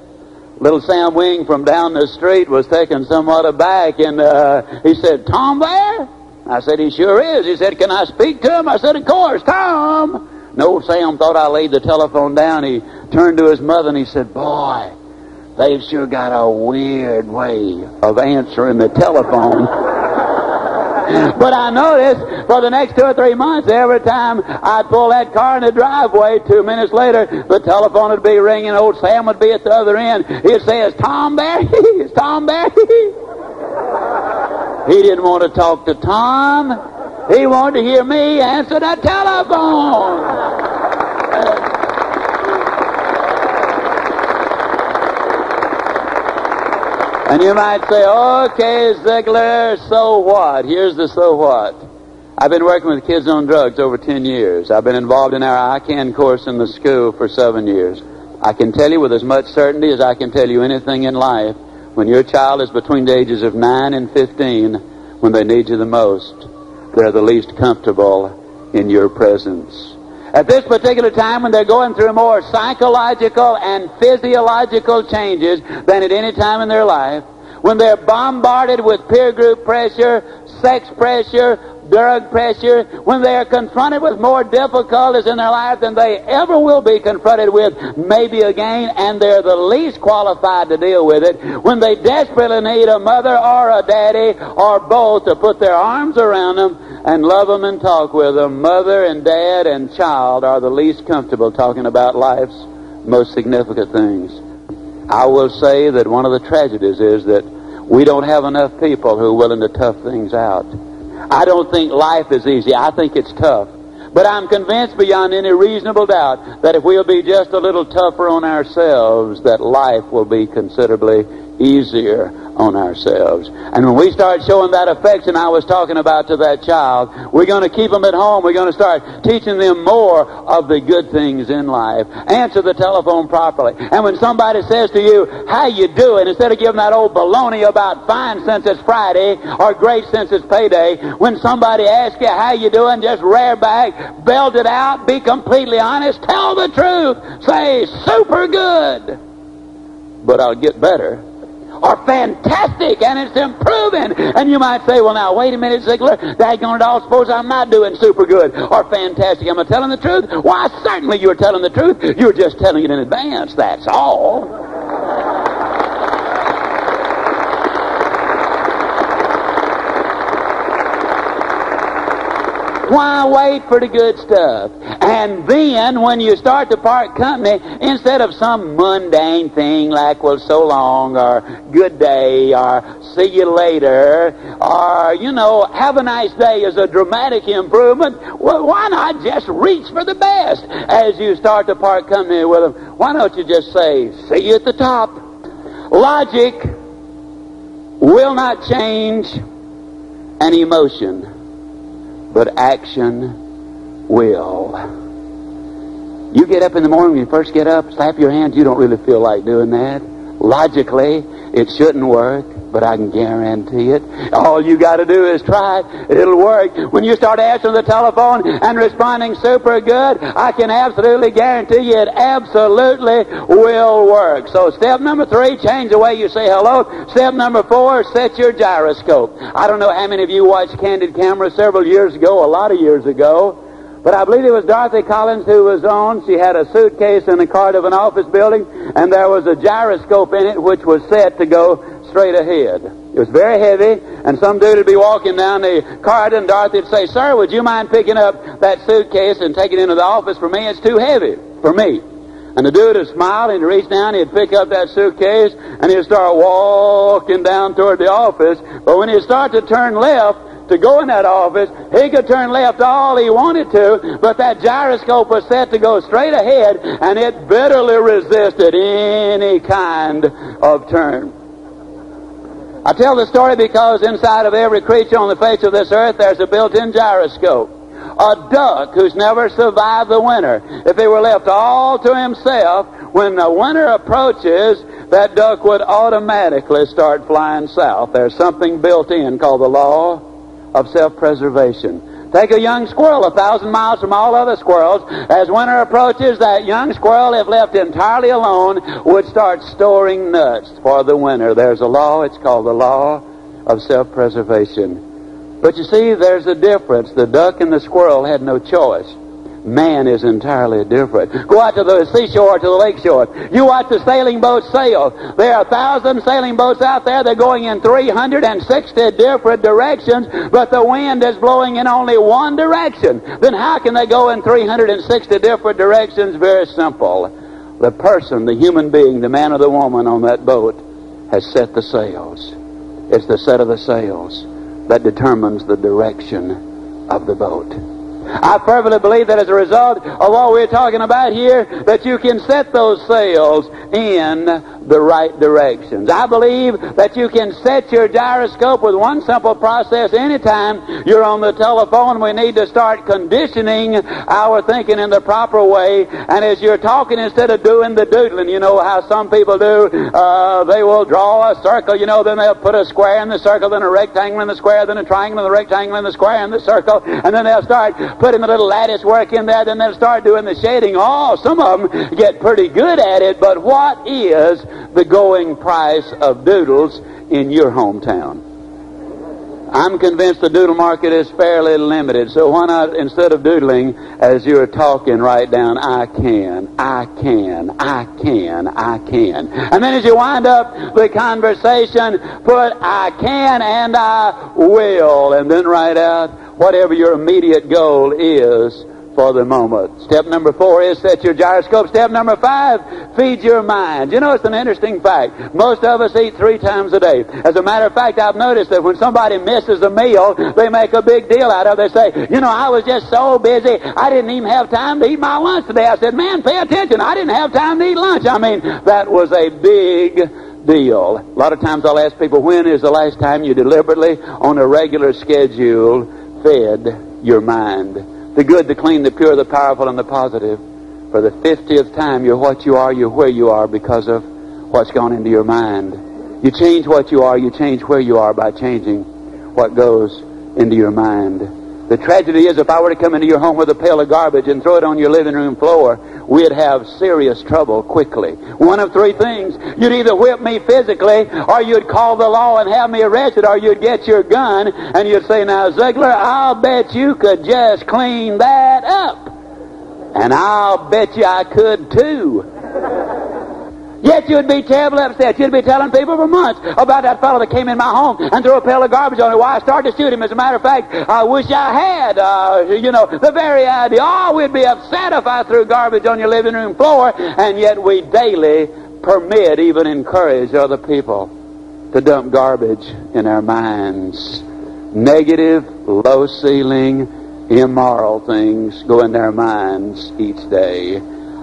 Little Sam Wing from down the street was taken somewhat aback, and he said, Tom there? I said, he sure is. He said, can I speak to him? I said, of course, Tom. And old Sam thought I laid the telephone down. He turned to his mother and he said, boy, they've sure got a weird way of answering the telephone. But I noticed for the next 2 or 3 months, every time I'd pull that car in the driveway, 2 minutes later, the telephone would be ringing. Old Sam would be at the other end. He'd say, is Tom there? Is Tom there? He didn't want to talk to Tom. He wanted to hear me answer the telephone. And you might say, okay, Ziglar, so what? Here's the so what. I've been working with kids on drugs over 10 years. I've been involved in our ICANN course in the school for 7 years. I can tell you with as much certainty as I can tell you anything in life, when your child is between the ages of 9 and 15, when they need you the most, they're the least comfortable in your presence. At this particular time, when they're going through more psychological and physiological changes than at any time in their life, when they're bombarded with peer group pressure, sex pressure, drug pressure, when they are confronted with more difficulties in their life than they ever will be confronted with, maybe again, and they're the least qualified to deal with it, when they desperately need a mother or a daddy or both to put their arms around them and love them and talk with them, mother and dad and child are the least comfortable talking about life's most significant things. I will say that one of the tragedies is that we don't have enough people who are willing to tough things out. I don't think life is easy. I think it's tough. But I'm convinced beyond any reasonable doubt that if we'll be just a little tougher on ourselves, that life will be considerably easier on ourselves. And when we start showing that affection I was talking about to that child, we're going to keep them at home. We're going to start teaching them more of the good things in life. Answer the telephone properly. And when somebody says to you, how you doing, instead of giving that old baloney about fine since it's Friday or great since it's payday, when somebody asks you how you doing, just rear back, belt it out, be completely honest, tell the truth. Say, super good, but I'll get better. Or fantastic, and it's improving. And you might say, well, now, wait a minute, Ziglar. Daggone it all, suppose I'm not doing super good or fantastic. Am I telling the truth? Why, certainly you're telling the truth. You're just telling it in advance, that's all. Why wait for the good stuff? And then when you start to part company, instead of some mundane thing like, well, so long, or good day, or see you later, or, you know, have a nice day is a dramatic improvement, well, why not just reach for the best as you start to part company with them? Why don't you just say, see you at the top? Logic will not change an emotion, but action will. You get up in the morning, when you first get up, slap your hands, you don't really feel like doing that. Logically, it shouldn't work, but I can guarantee it. All you got to do is try it. It'll work. When you start answering the telephone and responding super good, I can absolutely guarantee you it absolutely will work. So step number 3, change the way you say hello. Step number 4, set your gyroscope. I don't know how many of you watched Candid Camera several years ago, a lot of years ago. But I believe it was Dorothy Collins who was on. She had a suitcase in the cart of an office building, and there was a gyroscope in it which was set to go straight ahead. It was very heavy, and some dude would be walking down the cart, and Dorothy would say, "Sir, would you mind picking up that suitcase and taking it into the office for me? It's too heavy for me." And the dude would smile, and he'd reach down, he'd pick up that suitcase, and he'd start walking down toward the office. But when he'd start to turn left to go in that office, he could turn left all he wanted to, but that gyroscope was set to go straight ahead, and it bitterly resisted any kind of turn. I tell the story because inside of every creature on the face of this earth, there's a built-in gyroscope. A duck who's never survived the winter, if he were left all to himself, when the winter approaches, that duck would automatically start flying south. There's something built in called the law of self-preservation. Take a young squirrel 1,000 miles from all other squirrels. As winter approaches, that young squirrel, if left entirely alone, would start storing nuts for the winter. There's a law, it's called the law of self-preservation. But you see, there's a difference. The duck and the squirrel had no choice. Man is entirely different. Go out to the seashore, to the lake shore. You watch the sailing boats sail. There are 1,000 sailing boats out there. They're going in 360 different directions, but the wind is blowing in only one direction. Then how can they go in 360 different directions? Very simple. The person, the human being, the man or the woman on that boat has set the sails. It's the set of the sails that determines the direction of the boat. I fervently believe that as a result of what we're talking about here, that you can set those sails in the right directions. I believe that you can set your gyroscope with one simple process. Anytime you're on the telephone, we need to start conditioning our thinking in the proper way. And as you're talking, instead of doing the doodling, you know how some people do, they will draw a circle, then they'll put a square in the circle, then a rectangle in the square, then a triangle in the rectangle, and the square in the circle, and then they'll start putting a little lattice work in there, then they'll start doing the shading. Oh, some of them get pretty good at it, but what is the going price of doodles in your hometown? I'm convinced the doodle market is fairly limited, so why not, instead of doodling, as you're talking, write down, I can. And then as you wind up the conversation, put I can and I will, and then write out whatever your immediate goal is for the moment. Step number 4 is set your gyroscope. Step number 5, feed your mind. It's an interesting fact. Most of us eat 3 times a day. As a matter of fact, I've noticed that when somebody misses a meal, they make a big deal out of it. They say, I was just so busy, I didn't even have time to eat my lunch today. I said, man, pay attention. I didn't have time to eat lunch. That was a big deal. A lot of times I'll ask people, when is the last time you deliberately, on a regular schedule, fed your mind? The good, the clean, the pure, the powerful, and the positive. For the 50th time, you're what you are, you're where you are because of what's gone into your mind. You change what you are, you change where you are by changing what goes into your mind. The tragedy is, if I were to come into your home with a pail of garbage and throw it on your living room floor, we'd have serious trouble quickly. One of 3 things. You'd either whip me physically, or you'd call the law and have me arrested, or you'd get your gun and you'd say, now, Ziglar, I'll bet you could just clean that up. And I'll bet you I could too. Yet you'd be terribly upset. You'd be telling people for months about that fellow that came in my home and threw a pail of garbage on it. Why, I started to shoot him. As a matter of fact, I wish I had. The very idea. Oh, we'd be upset if I threw garbage on your living room floor. And yet we daily permit, even encourage other people to dump garbage in our minds. Negative, low-ceiling, immoral things go in their minds each day.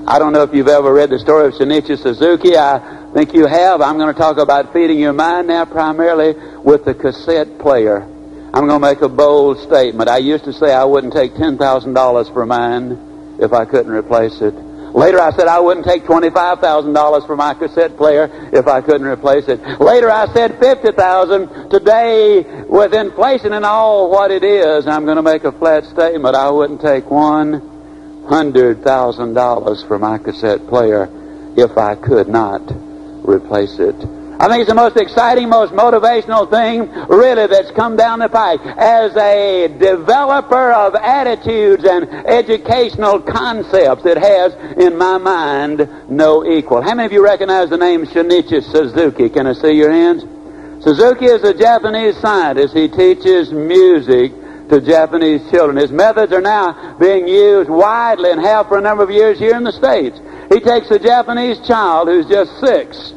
I don't know if you've ever read the story of Shinichi Suzuki. I think you have. I'm going to talk about feeding your mind now primarily with the cassette player. I'm going to make a bold statement. I used to say I wouldn't take $10,000 for mine if I couldn't replace it. Later I said I wouldn't take $25,000 for my cassette player if I couldn't replace it. Later I said $50,000. Today, with inflation and all what it is, I'm going to make a flat statement. I wouldn't take $100,000 for my cassette player if I could not replace it. I think it's the most exciting, most motivational thing, really, that's come down the pike. As a developer of attitudes and educational concepts, it has, in my mind, no equal. How many of you recognize the name Shinichi Suzuki? Can I see your hands? Suzuki is a Japanese scientist. He teaches music to Japanese children. His methods are now being used widely and have for a number of years here in the States. He takes a Japanese child who's just 6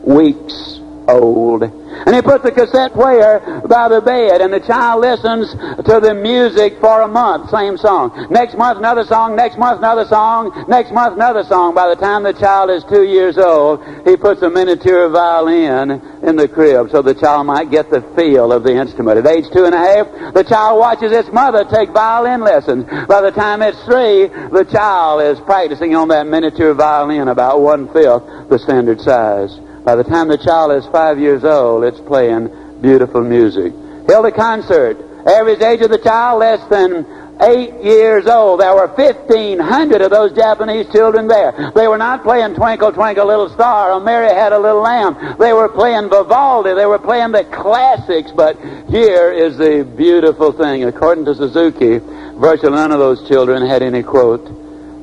weeks old, and he puts the cassette player by the bed, and the child listens to the music for a month. Same song. Next month, another song. Next month, another song. Next month, another song. By the time the child is 2 years old, he puts a miniature violin in the crib so the child might get the feel of the instrument. At age 2.5, the child watches its mother take violin lessons. By the time it's 3, the child is practicing on that miniature violin about 1/5 the standard size. By the time the child is 5 years old, it's playing beautiful music. Held a concert. Average age of the child, less than 8 years old. There were 1,500 of those Japanese children there. They were not playing Twinkle, Twinkle, Little Star or Mary Had a Little Lamb. They were playing Vivaldi. They were playing the classics. But here is the beautiful thing. According to Suzuki, virtually none of those children had any, quote,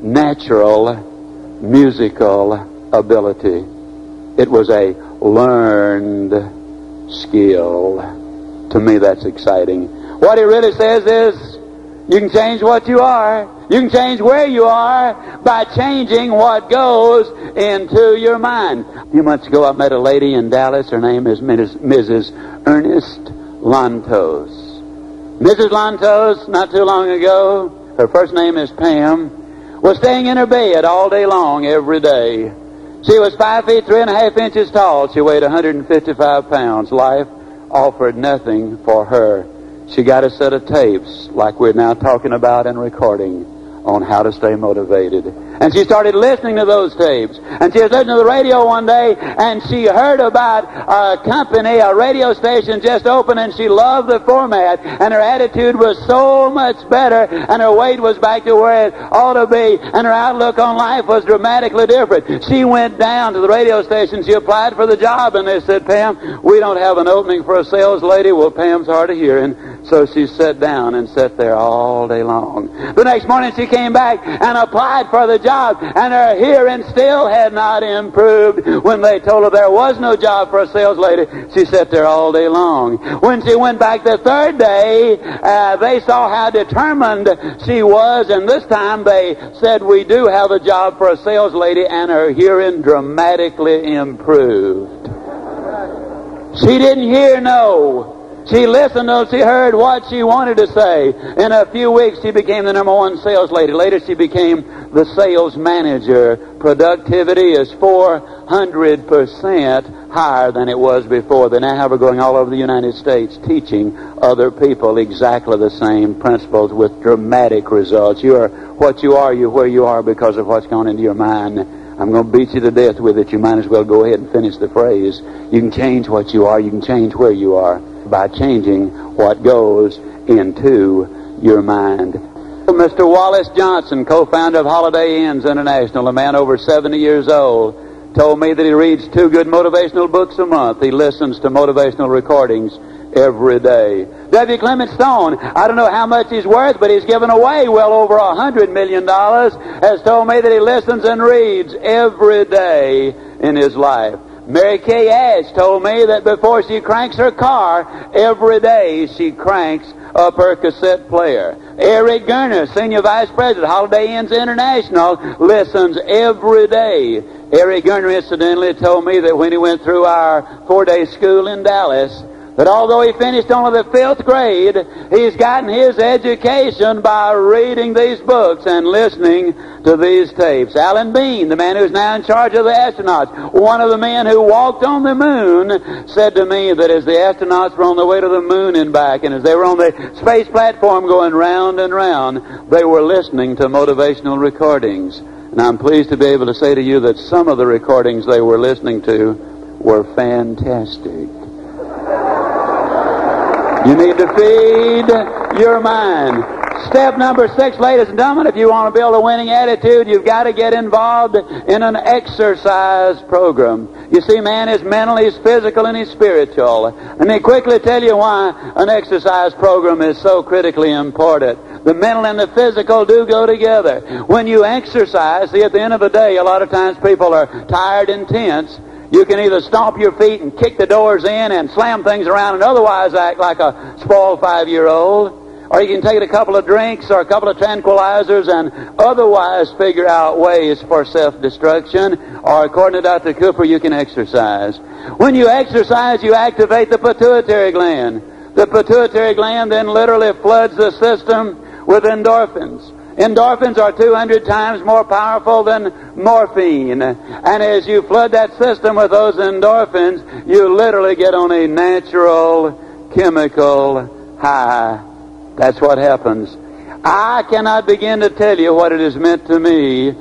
natural musical ability. It was a learned skill. To me, that's exciting. What he really says is, you can change what you are. You can change where you are by changing what goes into your mind. A few months ago, I met a lady in Dallas. Her name is Mrs. Ernest Lantos. Mrs. Lantos, not too long ago, her first name is Pam, was staying in her bed all day long every day. She was 5 feet 3.5 inches tall. She weighed 155 pounds. Life offered nothing for her. She got a set of tapes, like we're now talking about and recording, on how to stay motivated. And she started listening to those tapes. And she was listening to the radio one day, and she heard about a company, a radio station just opened, and she loved the format, and her attitude was so much better, and her weight was back to where it ought to be, and her outlook on life was dramatically different. She went down to the radio station. She applied for the job, and they said, Pam, we don't have an opening for a sales lady. Well, Pam's hard of hearing. So she sat down and sat there all day long. The next morning she came back and applied for the job, and her hearing still had not improved. When they told her there was no job for a sales lady, she sat there all day long. When she went back the third day, they saw how determined she was, and this time they said, we do have a job for a sales lady, and her hearing dramatically improved. She didn't hear no. She listened till she heard what she wanted to say. In a few weeks, she became the #1 sales lady. Later, she became the sales manager. Productivity is 400% higher than it was before. They now have her going all over the United States teaching other people exactly the same principles with dramatic results. You are what you are, you're where you are because of what's gone into your mind. I'm going to beat you to death with it. You might as well go ahead and finish the phrase. You can change what you are. You can change where you are by changing what goes into your mind. Mr. Wallace Johnson, co-founder of Holiday Inns International, a man over 70 years old, told me that he reads 2 good motivational books a month. He listens to motivational recordings every day. W. Clement Stone, I don't know how much he's worth, but he's given away well over $100 million, has told me that he listens and reads every day in his life. Mary Kay Ash told me that before she cranks her car, every day she cranks up her cassette player. Eric Garner, Senior Vice President, Holiday Inns International, listens every day. Eric Garner, incidentally, told me that when he went through our 4-day school in Dallas, that although he finished only the 5th grade, he's gotten his education by reading these books and listening to these tapes. Alan Bean, the man who's now in charge of the astronauts, one of the men who walked on the moon, said to me that as the astronauts were on the way to the moon and back, and as they were on the space platform going round and round, they were listening to motivational recordings. And I'm pleased to be able to say to you that some of the recordings they were listening to were fantastic. You need to feed your mind. Step number 6, ladies and gentlemen, if you want to build a winning attitude, you've got to get involved in an exercise program. You see, man is mental, he's physical, and he's spiritual. Let me quickly tell you why an exercise program is so critically important. The mental and the physical do go together. When you exercise, see, at the end of the day, a lot of times people are tired and tense. You can either stomp your feet and kick the doors in and slam things around and otherwise act like a spoiled 5-year-old. Or you can take a couple of drinks or a couple of tranquilizers and otherwise figure out ways for self-destruction. Or according to Dr. Cooper, you can exercise. When you exercise, you activate the pituitary gland. The pituitary gland then literally floods the system with endorphins. Endorphins are 200 times more powerful than morphine. And as you flood that system with those endorphins, you literally get on a natural chemical high. That's what happens. I cannot begin to tell you what it has meant to me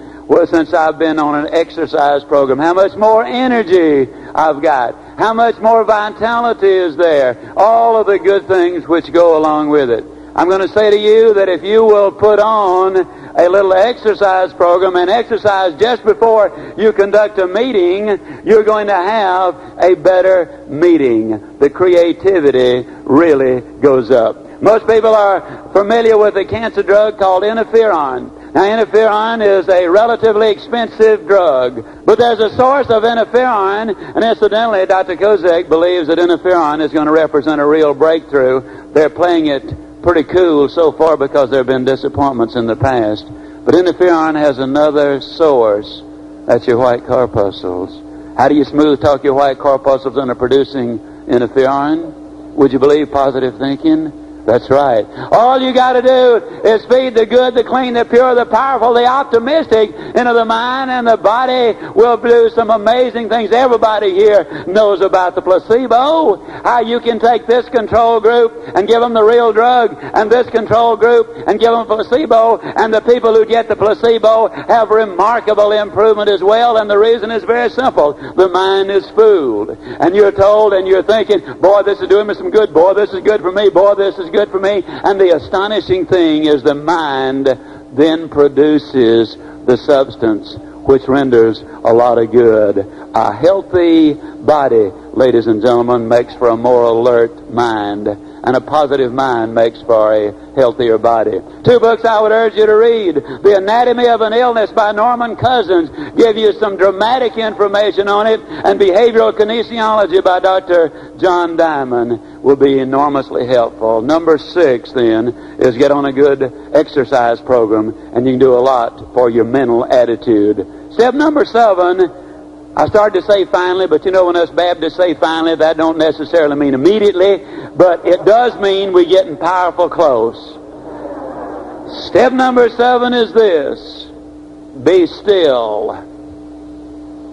since I've been on an exercise program. How much more energy I've got. How much more vitality is there. All of the good things which go along with it. I'm going to say to you that if you will put on a little exercise program and exercise just before you conduct a meeting, you're going to have a better meeting. The creativity really goes up. Most people are familiar with a cancer drug called interferon. Now, interferon is a relatively expensive drug, but there's a source of interferon, and incidentally, Dr. Kozak believes that interferon is going to represent a real breakthrough. They're playing it pretty cool so far because there have been disappointments in the past. But interferon has another source. That's your white corpuscles. How do you smooth talk your white corpuscles into producing interferon? Would you believe positive thinking? That's right. All you got to do is feed the good, the clean, the pure, the powerful, the optimistic into the mind, and the body will do some amazing things. Everybody here knows about the placebo. How you can take this control group and give them the real drug, and this control group and give them placebo, and the people who get the placebo have remarkable improvement as well. And the reason is very simple. The mind is fooled. And you're told and you're thinking, boy, this is doing me some good. Boy, this is good for me. Boy, this is good for me. And the astonishing thing is the mind then produces the substance which renders a lot of good. A healthy body, ladies and gentlemen, makes for a more alert mind. And a positive mind makes for a healthier body. 2 books I would urge you to read. The Anatomy of an Illness by Norman Cousins give you some dramatic information on it. And Behavioral Kinesiology by Dr. John Diamond will be enormously helpful. Number 6, then, is get on a good exercise program, and you can do a lot for your mental attitude. Step number 7, I started to say finally, but you know when us Baptists say finally, that don't necessarily mean immediately, but it does mean we're getting powerful close. Step number 7 is this: be still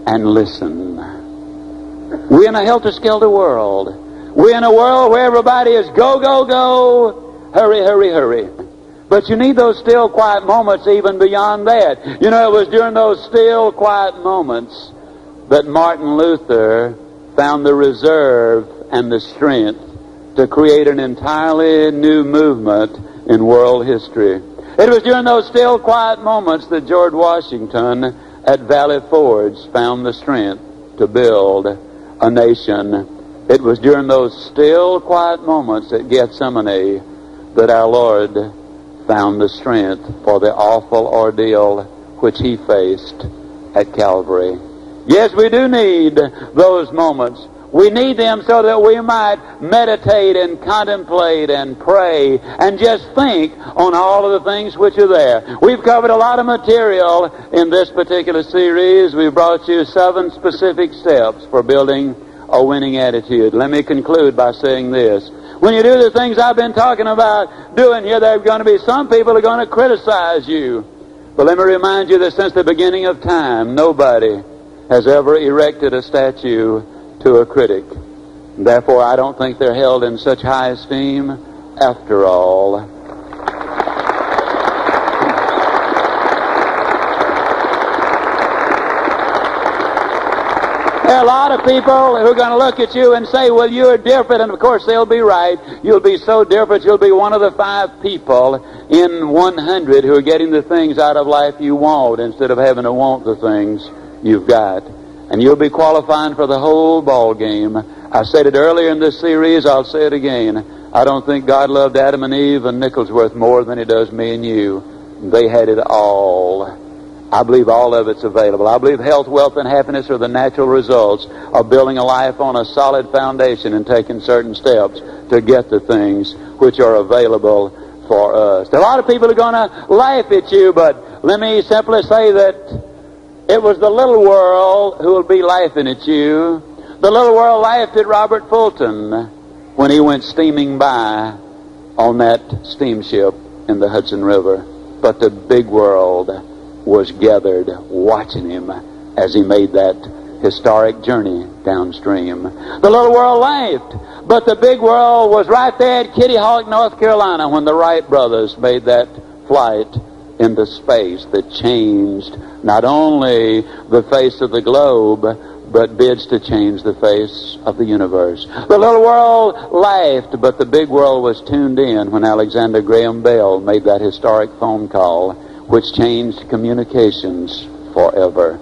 and listen. We're in a helter-skelter world. We're in a world where everybody is go, go, go, hurry, hurry, hurry. But you need those still, quiet moments even beyond that. You know, it was during those still, quiet moments that Martin Luther found the reserve and the strength to create an entirely new movement in world history. It was during those still, quiet moments that George Washington at Valley Forge found the strength to build a nation. It was during those still, quiet moments at Gethsemane that our Lord found the strength for the awful ordeal which he faced at Calvary. Yes, we do need those moments. We need them so that we might meditate and contemplate and pray and just think on all of the things which are there. We've covered a lot of material in this particular series. We've brought you 7 specific steps for building a winning attitude. Let me conclude by saying this. When you do the things I've been talking about doing here, there are going to be some people who are going to criticize you. But let me remind you that since the beginning of time, nobody has ever erected a statue to a critic. Therefore, I don't think they're held in such high esteem after all. There are a lot of people who are going to look at you and say, well, you're different, and of course they'll be right. You'll be so different, you'll be one of the 5 people in 100 who are getting the things out of life you want instead of having to want the things you've got. And you'll be qualifying for the whole ball game. I said it earlier in this series, I'll say it again. I don't think God loved Adam and Eve and Nicholsworth more than He does me and you. They had it all. I believe all of it's available. I believe health, wealth, and happiness are the natural results of building a life on a solid foundation and taking certain steps to get the things which are available for us. A lot of people are going to laugh at you, but let me simply say that it was the little world who will be laughing at you. The little world laughed at Robert Fulton when he went steaming by on that steamship in the Hudson River. But the big world was gathered watching him as he made that historic journey downstream. The little world laughed, but the big world was right there at Kitty Hawk, North Carolina, when the Wright brothers made that flight into space that changed not only the face of the globe, but bids to change the face of the universe. The little world laughed, but the big world was tuned in when Alexander Graham Bell made that historic phone call which changed communications forever.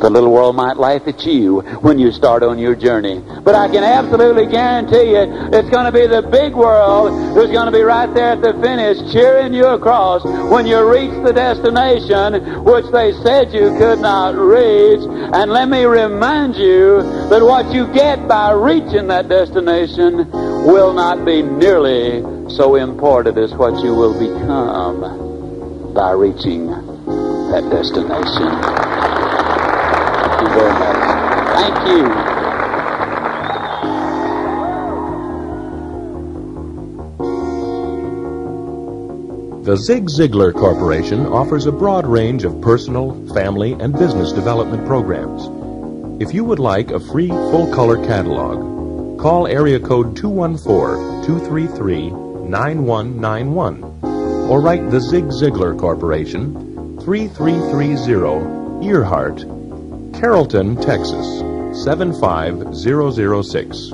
The little world might laugh at you when you start on your journey, but I can absolutely guarantee you it's going to be the big world who's going to be right there at the finish cheering you across when you reach the destination which they said you could not reach. And let me remind you that what you get by reaching that destination will not be nearly so important as what you will become by reaching that destination. Thank you very much. Thank you. The Ziglar Corporation offers a broad range of personal, family, and business development programs. If you would like a free full-color catalog, call area code 214-233-9191 or write the Ziglar Corporation, 3330 Earhart, Carrollton, Texas, 75006.